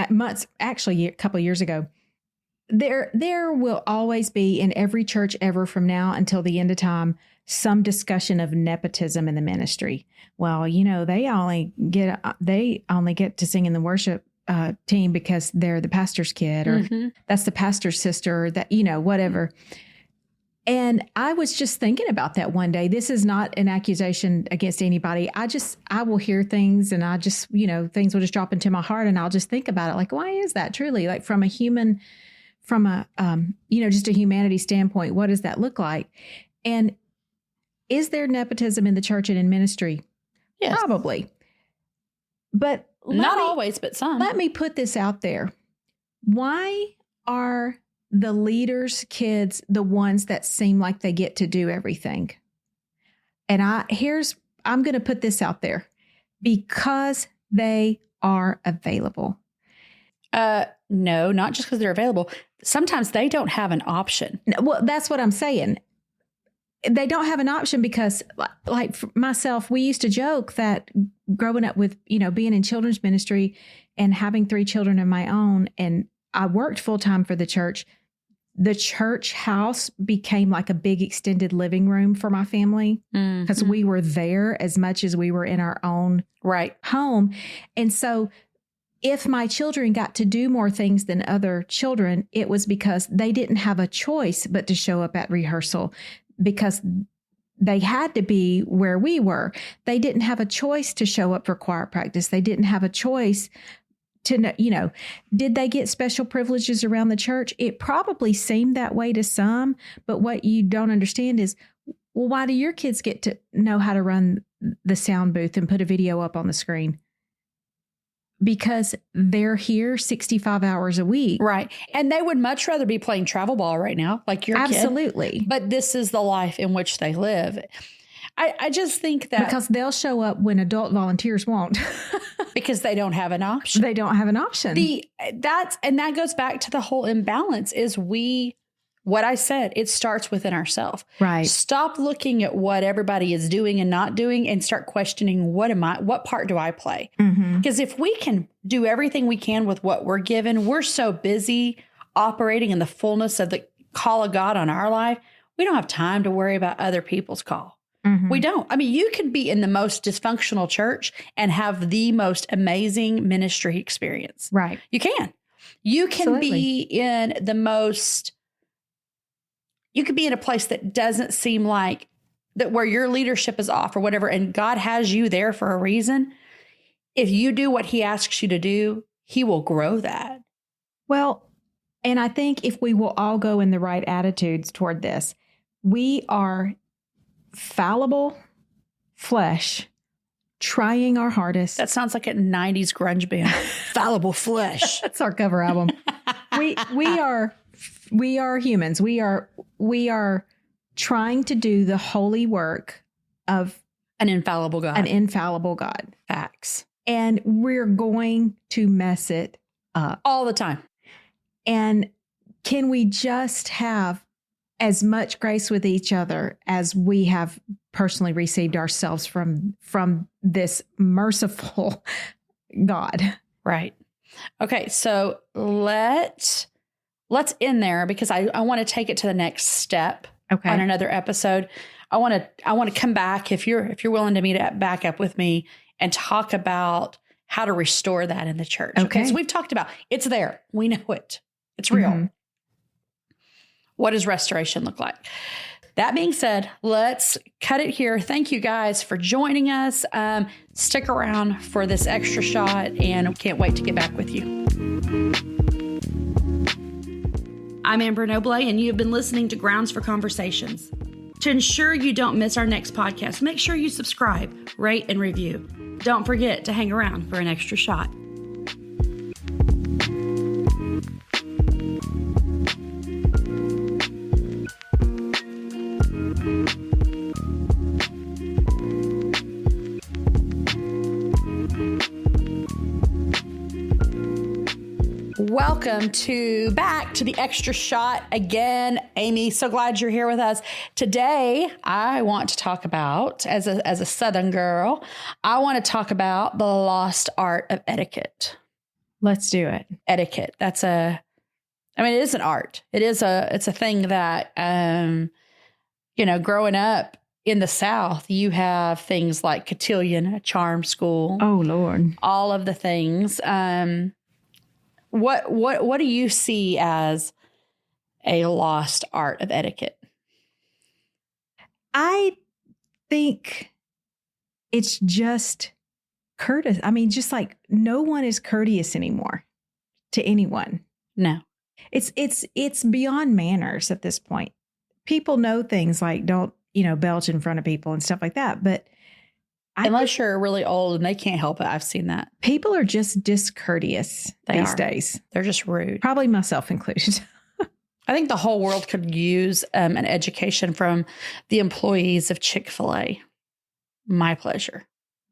months, actually a couple of years ago, there will always be in every church ever from now until the end of time some discussion of nepotism in the ministry. Well, they only get to sing in the worship team because they're the pastor's kid, or that's the pastor's sister, or that whatever. And I was just thinking about that one day. This is not an accusation against anybody. I will hear things, and things will just drop into my heart, and I'll just think about it. Like, why is that truly? Like from a just a humanity standpoint, what does that look like? And is there nepotism in the church and in ministry? Yes. Probably. But not always, but some. Let me put this out there. Why are the leaders' kids the ones that seem like they get to do everything? And I'm going to put this out there. Because they are available. No, not just because they're available. Sometimes they don't have an option. Well, that's what I'm saying. They don't have an option because, like for myself, we used to joke that growing up with, being in children's ministry and having 3 children of my own, and I worked full time for the church house became like a big extended living room for my family because we were there as much as we were in our own home. And so if my children got to do more things than other children, it was because they didn't have a choice but to show up at rehearsal, because they had to be where we were. They didn't have a choice to show up for choir practice. They didn't have a choice to, did they get special privileges around the church? It probably seemed that way to some, but what you don't understand is, well, why do your kids get to know how to run the sound booth and put a video up on the screen? Because they're here 65 hours a week. Right. And they would much rather be playing travel ball right now, like your kid. Absolutely. But this is the life in which they live. I just think that... Because they'll show up when adult volunteers won't. Because they don't have an option. They don't have an option. That goes back to the whole imbalance is what I said, it starts within ourselves. Right. Stop looking at what everybody is doing and not doing and start questioning, what part do I play? Because if we can do everything we can with what we're given, we're so busy operating in the fullness of the call of God on our life, we don't have time to worry about other people's call. We don't. I mean, you can be in the most dysfunctional church and have the most amazing ministry experience. Right. You can. You can be in the most... You could be in a place that doesn't seem like that, where your leadership is off or whatever, and God has you there for a reason. If you do what he asks you to do, he will grow that. Well, and I think if we will all go in the right attitudes toward this, we are fallible flesh trying our hardest. That sounds like a 90s grunge band. Fallible flesh. That's our cover album. We are humans. We are trying to do the holy work of an infallible God. An infallible God. Facts. And we're going to mess it up all the time. And can we just have as much grace with each other as we have personally received ourselves from this merciful God? Right. Okay. So let's end there because I want to take it to the next step on another episode. I want to come back if you're willing to meet back up with me and talk about how to restore that in the church. Okay. So we've talked about it's there. We know it. It's real. Mm-hmm. What does restoration look like? That being said, let's cut it here. Thank you guys for joining us. Stick around for this extra shot, and we can't wait to get back with you. I'm Amber Noble, and you have been listening to Grounds for Conversations. To ensure you don't miss our next podcast, make sure you subscribe, rate, and review. Don't forget to hang around for an extra shot. Welcome back to the extra shot again. Aimee, so glad you're here with us. Today, I want to talk about, as a Southern girl, I want to talk about the lost art of etiquette. Let's do it. Etiquette. It is an art. It's a thing that, growing up in the South, you have things like cotillion, a charm school. Oh, Lord. All of the things. What do you see as a lost art of etiquette? I think it's just courteous. Just like no one is courteous anymore to anyone. No. It's beyond manners at this point. People know things like don't, belch in front of people and stuff like that, but unless you're really old and they can't help it. I've seen that. People are just discourteous these days. They're just rude. Probably myself included. I think the whole world could use an education from the employees of Chick-fil-A. My pleasure.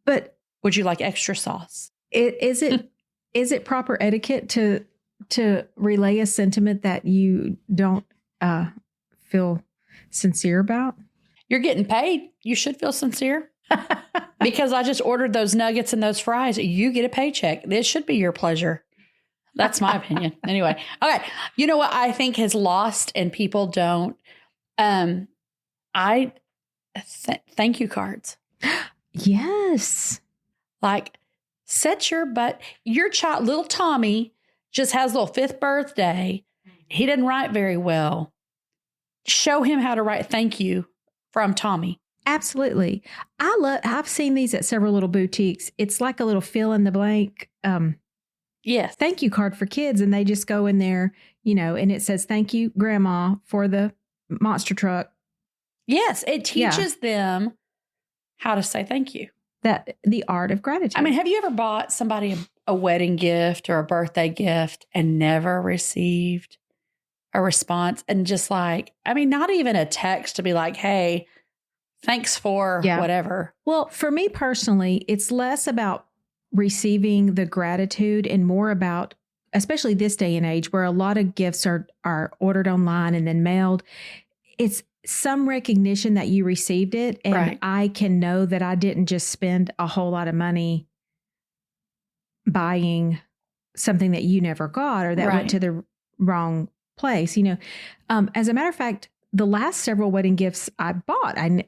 But would you like extra sauce? Is it proper etiquette to relay a sentiment that you don't feel sincere about? You're getting paid. You should feel sincere. Because I just ordered those nuggets and those fries. You get a paycheck. This should be your pleasure. That's my opinion. Anyway. Okay. You know what I think has lost and people don't? Thank you cards. Yes. Like set your butt. Your child, little Tommy, just has a little 5th birthday. He didn't write very well. Show him how to write thank you from Tommy. Absolutely. I've seen these at several little boutiques. It's like a little fill in the blank. Yes. Thank you card for kids. And they just go in there, and it says, thank you, Grandma, for the monster truck. Yes. It teaches them how to say thank you. That the art of gratitude. Have you ever bought somebody a wedding gift or a birthday gift and never received a response? And just not even a text to be like, hey, thanks for whatever. Well, for me personally, it's less about receiving the gratitude and more about, especially this day and age where a lot of gifts are ordered online and then mailed. It's some recognition that you received it. And I can know that I didn't just spend a whole lot of money buying something that you never got or that went to the wrong place. As a matter of fact, the last several wedding gifts I bought, I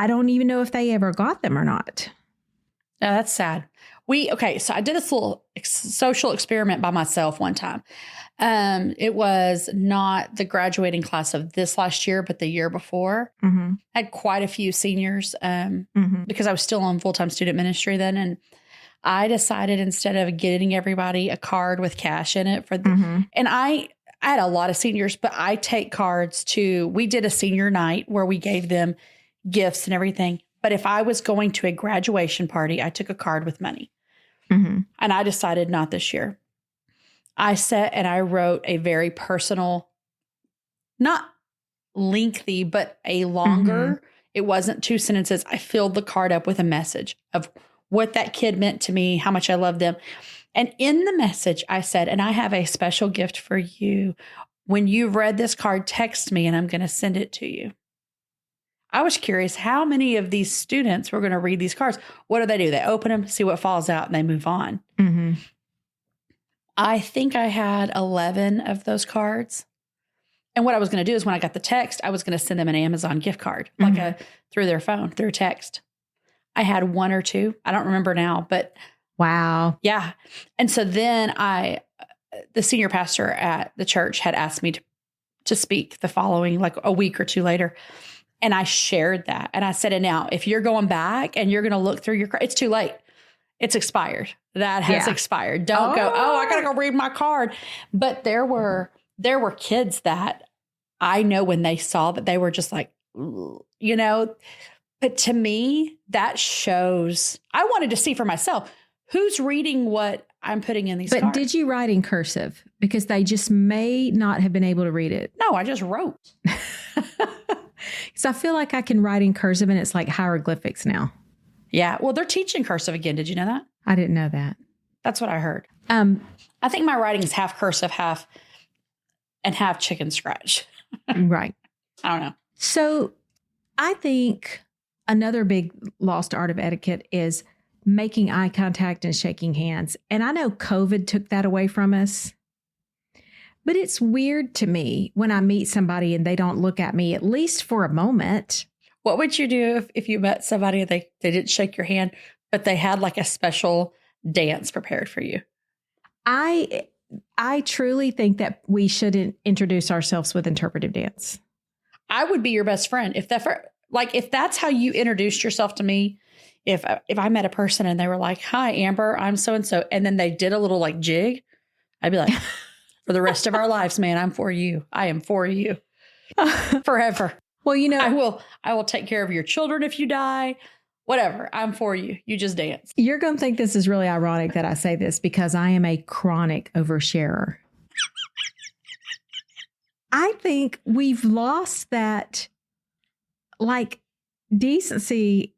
don't even know if they ever got them or not. No, that's sad. So I did this little social experiment by myself one time. It was not the graduating class of this last year, but the year before. Mm-hmm. I had quite a few seniors because I was still on full-time student ministry then. And I decided instead of getting everybody a card with cash in it and I had a lot of seniors, but I take cards we did a senior night where we gave them gifts and everything. But if I was going to a graduation party, I took a card with money. Mm-hmm. And I decided not this year. I sat and I wrote a very personal, not lengthy, but a longer, it wasn't 2 sentences. I filled the card up with a message of what that kid meant to me, how much I loved them. And in the message, I said, and I have a special gift for you. When you've read this card, text me and I'm going to send it to you. I was curious how many of these students were going to read these cards. What do? They open them, see what falls out, and they move on. Mm-hmm. I think I had 11 of those cards. And what I was going to do is when I got the text, I was going to send them an Amazon gift card, through their phone, through text. I had one or two. I don't remember now, but wow. Yeah. And so then the senior pastor at the church had asked me to speak the following, like a week or two later. And I shared that. And I said, and now if you're going back and you're going to look through it's too late. It's expired. That has expired. Don't go, I got to go read my card. But there were kids that I know when they saw that, they were just like, but to me, that shows, I wanted to see for myself who's reading what I'm putting in these cards. But did you write in cursive? Because they just may not have been able to read it. No, I just wrote. So I feel like I can write in cursive and it's like hieroglyphics now. Yeah. Well, they're teaching cursive again. Did you know that? I didn't know that. That's what I heard. I think my writing is half cursive, half chicken scratch. Right. I don't know. So I think another big lost art of etiquette is making eye contact and shaking hands. And I know COVID took that away from us. But it's weird to me when I meet somebody and they don't look at me, at least for a moment. What would you do if you met somebody and they didn't shake your hand, but they had like a special dance prepared for you? I truly think that we shouldn't introduce ourselves with interpretive dance. I would be your best friend. If that's how you introduced yourself to me, if I met a person and they were like, "Hi, Amber, I'm so-and-so," and then they did a little like jig, I'd be like, for the rest of our lives, man, I'm for you. I am for you forever. Well, I will take care of your children if you die, whatever. I'm for you. You just dance. You're going to think this is really ironic that I say this because I am a chronic oversharer. I think we've lost that, like, decency.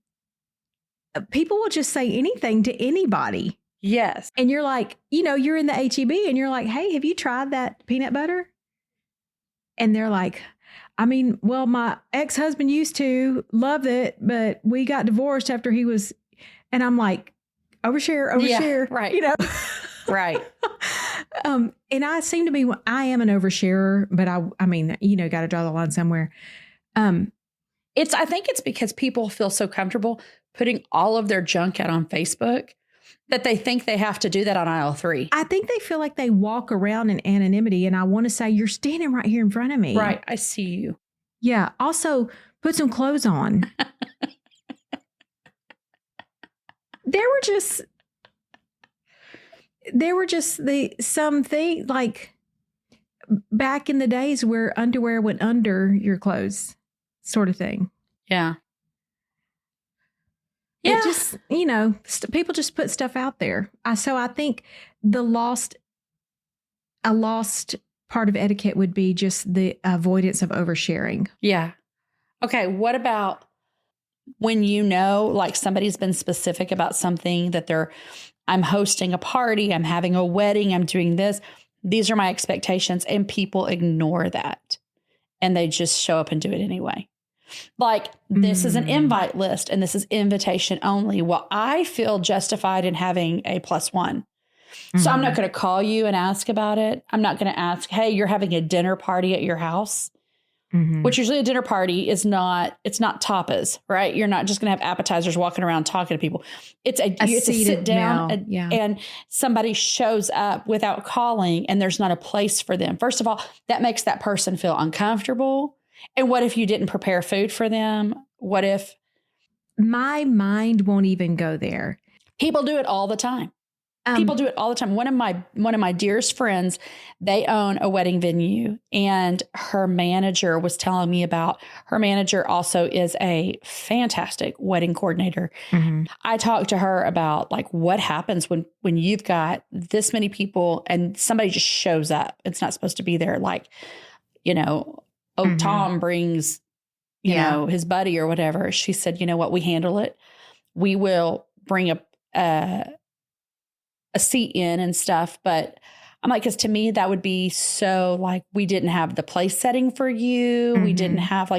People will just say anything to anybody. Yes. And you're like, you're in the HEB and you're like, "Hey, have you tried that peanut butter?" And they're like, well, my ex-husband used to love it, but we got divorced after he was, and I'm like, overshare, yeah, right. Right. And I seem to be, I am an oversharer, but got to draw the line somewhere. I think it's because people feel so comfortable putting all of their junk out on Facebook that they think they have to do that on aisle 3. I think they feel like they walk around in anonymity, and I want to say, you're standing right here in front of me. Right. I see you. Yeah. Also, put some clothes on. There were just something like back in the days where underwear went under your clothes, sort of thing. Yeah. Yeah. It just, people just put stuff out there. So I think a lost part of etiquette would be just the avoidance of oversharing. Yeah. Okay. What about when like somebody's been specific about something that I'm hosting a party, I'm having a wedding, I'm doing this. These are my expectations, and people ignore that and they just show up and do it anyway. Like, this is an invite list and this is invitation only. Well, I feel justified in having a +1. So I'm not going to call you and ask about it. I'm not going to ask, "Hey, you're having a dinner party at your house," which usually a dinner party it's not tapas, right? You're not just going to have appetizers walking around talking to people. It's a sit down and somebody shows up without calling and there's not a place for them. First of all, that makes that person feel uncomfortable. And what if you didn't prepare food for them? What if? My mind won't even go there. People do it all the time. People do it all the time. One of my dearest friends, they own a wedding venue, and her manager was telling me about, her manager also is a fantastic wedding coordinator. I talked to her about like what happens when you've got this many people and somebody just shows up. It's not supposed to be there. Like, Tom brings, his buddy or whatever. She said, "You know what? We handle it. We will bring a seat in and stuff." But I'm like, because to me, that would be so like, we didn't have the place setting for you. We didn't have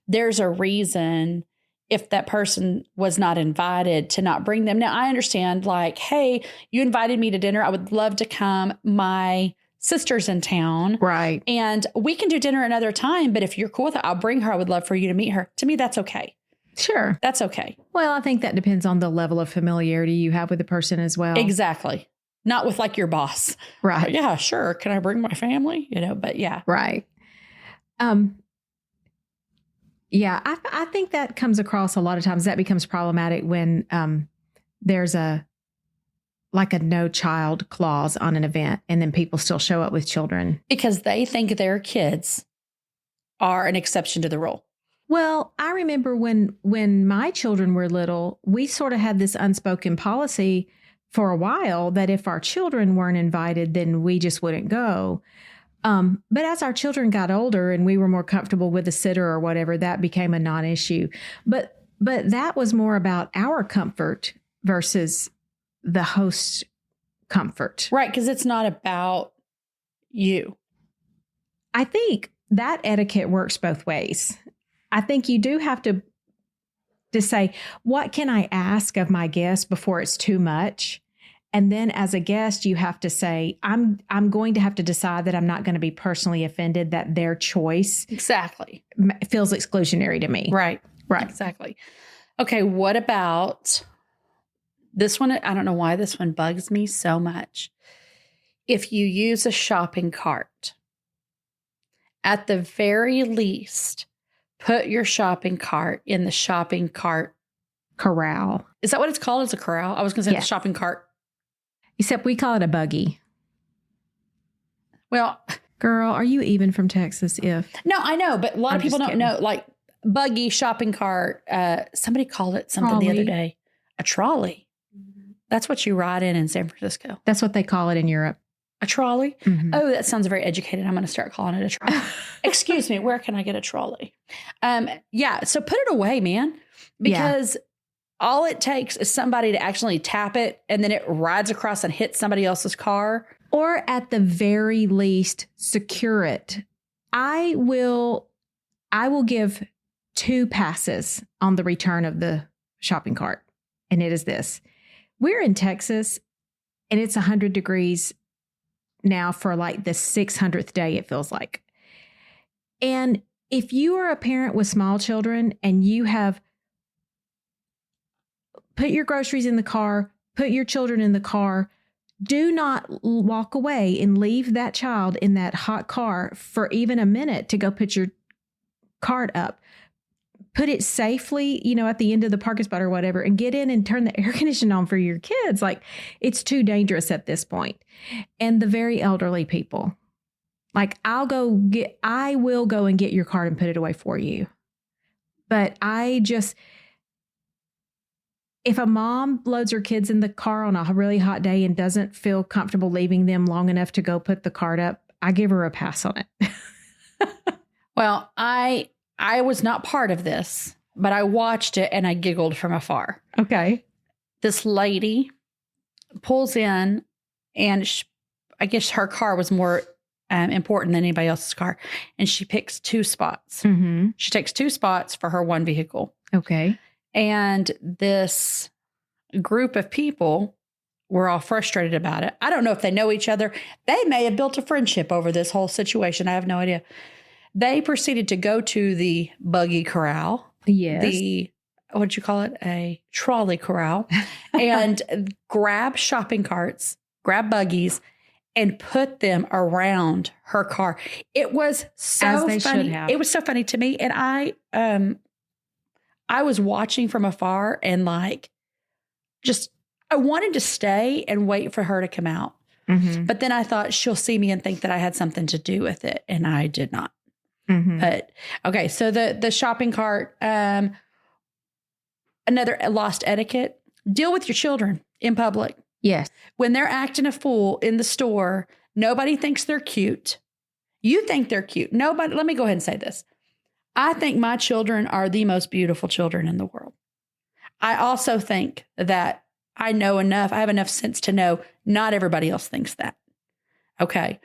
there's a reason if that person was not invited to not bring them. Now, I understand like, "Hey, you invited me to dinner. I would love to come. My sisters in town. Right. And we can do dinner another time. But if you're cool with it, I'll bring her. I would love for you to meet her. To me, that's okay. Sure. That's okay. Well, I think that depends on the level of familiarity you have with the person as well. Exactly. Not with like your boss. Right. Yeah, sure. Can I bring my family? But yeah. Right. Yeah, I think that comes across a lot of times. That becomes problematic when there's a no child clause on an event and then people still show up with children. Because they think their kids are an exception to the rule. Well, I remember when my children were little, we sort of had this unspoken policy for a while that if our children weren't invited, then we just wouldn't go. But as our children got older and we were more comfortable with a sitter or whatever, that became a non-issue. But that was more about our comfort versus the host's comfort. Right, because it's not about you. I think that etiquette works both ways. I think you do have to say, what can I ask of my guest before it's too much? And then as a guest, you have to say, I'm going to have to decide that I'm not going to be personally offended that their choice exactly feels exclusionary to me. Right. Right. Exactly. Okay. What about this one? I don't know why this one bugs me so much. If you use a shopping cart, at the very least, put your shopping cart in the shopping cart corral. Is that what it's called? It's a corral? I was going to say the shopping cart. Except we call it a buggy. Well, girl, are you even from Texas? No, I know, but a lot of people don't know. Like buggy, shopping cart. Somebody called it something the other day. A trolley. That's what you ride in San Francisco. That's what they call it in Europe. A trolley? Mm-hmm. Oh, that sounds very educated. I'm going to start calling it a trolley. Excuse me, where can I get a trolley? Yeah, so put it away, man. Because all it takes is somebody to actually tap it and then it rides across and hits somebody else's car. Or at the very least, secure it. I will give 2 passes on the return of the shopping cart. And it is this. We're in Texas and it's 100 degrees now for like the 600th day, it feels like. And if you are a parent with small children and you have put your groceries in the car, put your children in the car, do not walk away and leave that child in that hot car for even a minute to go put your cart up. Put it safely, at the end of the parking spot or whatever, and get in and turn the air conditioning on for your kids. Like, it's too dangerous at this point. And the very elderly people, like, I will go and get your cart and put it away for you. But if a mom loads her kids in the car on a really hot day and doesn't feel comfortable leaving them long enough to go put the cart up, I give her a pass on it. Well, I was not part of this, but I watched it and I giggled from afar. Okay. This lady pulls in and I guess her car was more important than anybody else's car. And she picks 2 spots. Mm-hmm. She takes 2 spots for her one vehicle. Okay. And this group of people were all frustrated about it. I don't know if they know each other. They may have built a friendship over this whole situation. I have no idea. They proceeded to go to the buggy corral. Yes. What'd you call it? A trolley corral. And grab shopping carts, grab buggies, and put them around her car. It was so funny. It was so funny to me. And I was watching from afar and I wanted to stay and wait for her to come out. Mm-hmm. But then I thought she'll see me and think that I had something to do with it. And I did not. Mm-hmm. But okay, so the shopping cart, another lost etiquette, deal with your children in public. Yes. When they're acting a fool in the store, nobody thinks they're cute. You think they're cute. Nobody, let me go ahead and say this. I think my children are the most beautiful children in the world. I also think that I have enough sense to know not everybody else thinks that. Okay.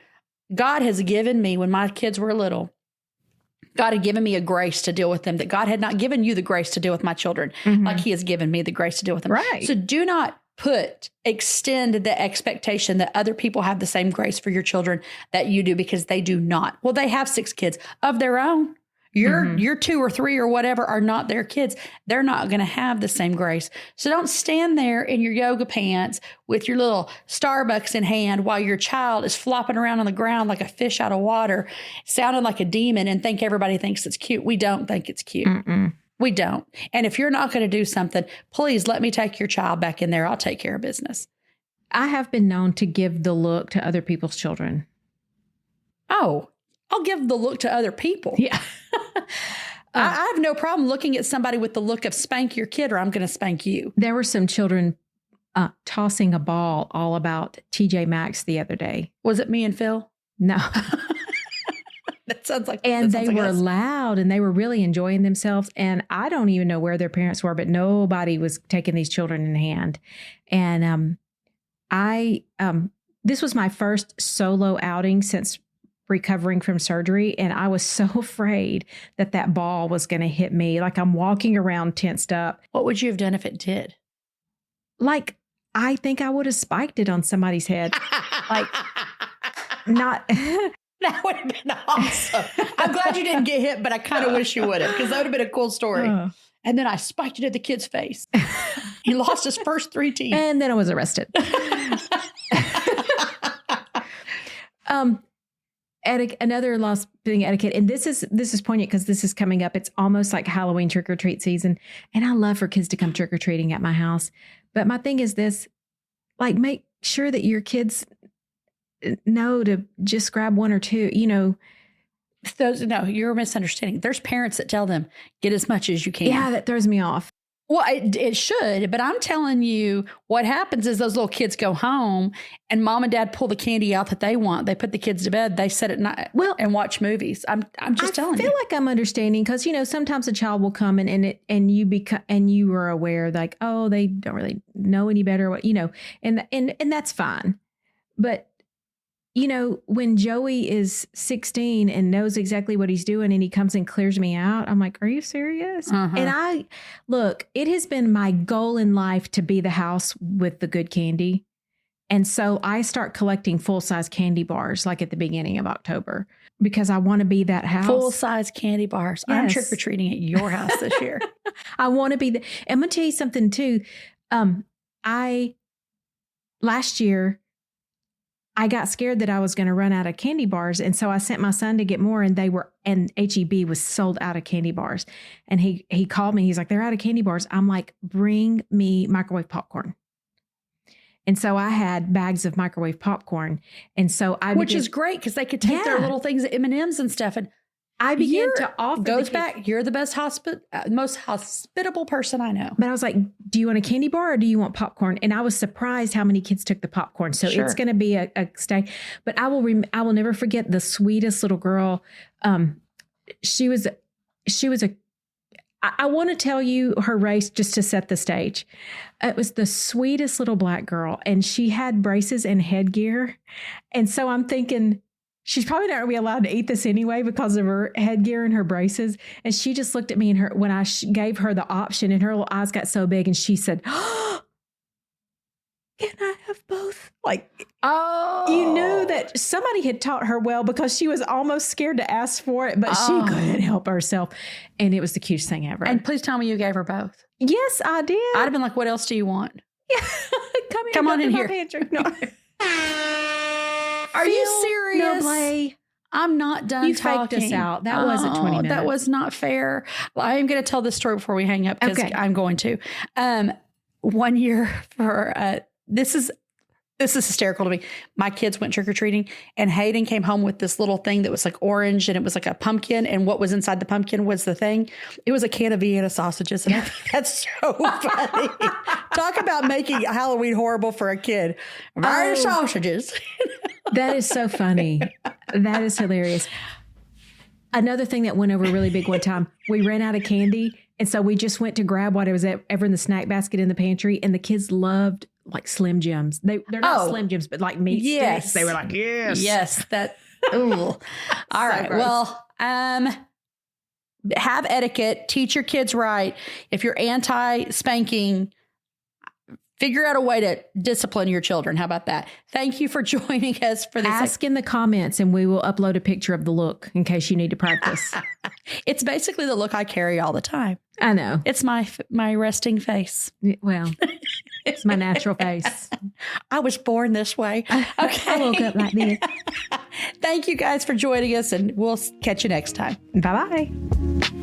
God has given me, when my kids were little, God had given me a grace to deal with them, that God had not given you the grace to deal with my children, mm-hmm. like he has given me the grace to deal with them. Right. So do not extend the expectation that other people have the same grace for your children that you do, because they do not. Well, they have 6 kids of their own. Your 2 or 3 or whatever are not their kids. They're not going to have the same grace. So don't stand there in your yoga pants with your little Starbucks in hand while your child is flopping around on the ground like a fish out of water, sounding like a demon, and think everybody thinks it's cute. We don't think it's cute. We don't. And if you're not going to do something, please let me take your child back in there. I'll take care of business. I have been known to give the look to other people's children. Oh, I'll give the look to other people. Yeah. I have no problem looking at somebody with the look of spank your kid, or I'm going to spank you. There were some children tossing a ball all about TJ Maxx the other day. Was it me and Phil? No. That sounds like, and they were loud and they were really enjoying themselves. And I don't even know where their parents were, but nobody was taking these children in hand. And this was my first solo outing since recovering from surgery. And I was so afraid that that ball was going to hit me. Like, I'm walking around tensed up. What would you have done if it did? Like, I think I would have spiked it on somebody's head. Like, not... That would have been awesome. I'm glad you didn't get hit, but I kind of wish you would have, because that would have been a cool story. And then I spiked it at the kid's face. He lost his first 3 teeth. And then I was arrested. Another lost thing, etiquette, and this is poignant because this is coming up. It's almost like Halloween trick or treat season, and I love for kids to come trick or treating at my house. But my thing is this: like, make sure that your kids know to just grab 1 or 2. You know, no, you're misunderstanding. There's parents that tell them get as much as you can. Yeah, that throws me off. Well, it should, but I'm telling you, what happens is those little kids go home and mom and dad pull the candy out that they want. They put the kids to bed. They sit at night and watch movies. I'm just telling you. I feel like I'm understanding, because, you know, sometimes a child will come and you are aware, like, oh, they don't really know any better, what, you know, and that's fine. But, you know, when Joey is 16 and knows exactly what he's doing and he comes and clears me out, I'm like, are you serious? And it has been my goal in life to be the house with the good candy. And so I start collecting full-size candy bars like at the beginning of October, because I want to be that house. Full-size candy bars. Yes. I'm trick-or-treating at your house this year. I want to be I'm going to tell you something too. Last year, I got scared that I was going to run out of candy bars. And so I sent my son to get more, and HEB was sold out of candy bars. And he called me. He's like, they're out of candy bars. I'm like, bring me microwave popcorn. And so I had bags of microwave popcorn. And so which is great, because they could take their little things, M&Ms and stuff. And I began to offer. Goes back. You're the best most hospitable person I know. But I was like, do you want a candy bar or do you want popcorn? And I was surprised how many kids took the popcorn. So it's going to be a stay. But I will never forget the sweetest little girl. She was I want to tell you her race just to set the stage. It was the sweetest little black girl, and she had braces and headgear. And so I'm thinking, she's probably not going to be allowed to eat this anyway because of her headgear and her braces. And she just looked at me, and when I gave her the option, and her little eyes got so big, and she said, oh, can I have both? Like, you knew that somebody had taught her well, because she was almost scared to ask for it, but she couldn't help herself. And it was the cutest thing ever. And please tell me you gave her both. Yes, I did. I'd have been like, what else do you want? Yeah. Come on in here. Pantry. No. Are you serious? No play. I'm not done you talking. Faked us out. That wasn't 20 minutes. That was not fair. I'm going to tell this story before we hang up, because I'm going to. 1 year for this is hysterical to me. My kids went trick-or-treating, and Hayden came home with this little thing that was like orange, and it was like a pumpkin, and what was inside the pumpkin was the thing. It was a can of Vienna sausages. And I think that's so funny. Talk about making Halloween horrible for a kid. Vienna sausages. That is so funny. That is hilarious. Another thing that went over really big one time, we ran out of candy. And so we just went to grab what was ever in the snack basket in the pantry. And the kids loved like Slim Jims. They're not Slim Jims, but like meat sticks. They were like, yes. Yes. All right. Gross. Well, have etiquette. Teach your kids right. If you're anti-spanking, Figure out a way to discipline your children. How about that? Thank you for joining us for this. Ask in the comments and we will upload a picture of the look in case you need to practice. It's basically the look I carry all the time. I know. It's my resting face. Well, it's my natural face. I was born this way. Okay. I woke up like this. Thank you guys for joining us, and we'll catch you next time. Bye-bye.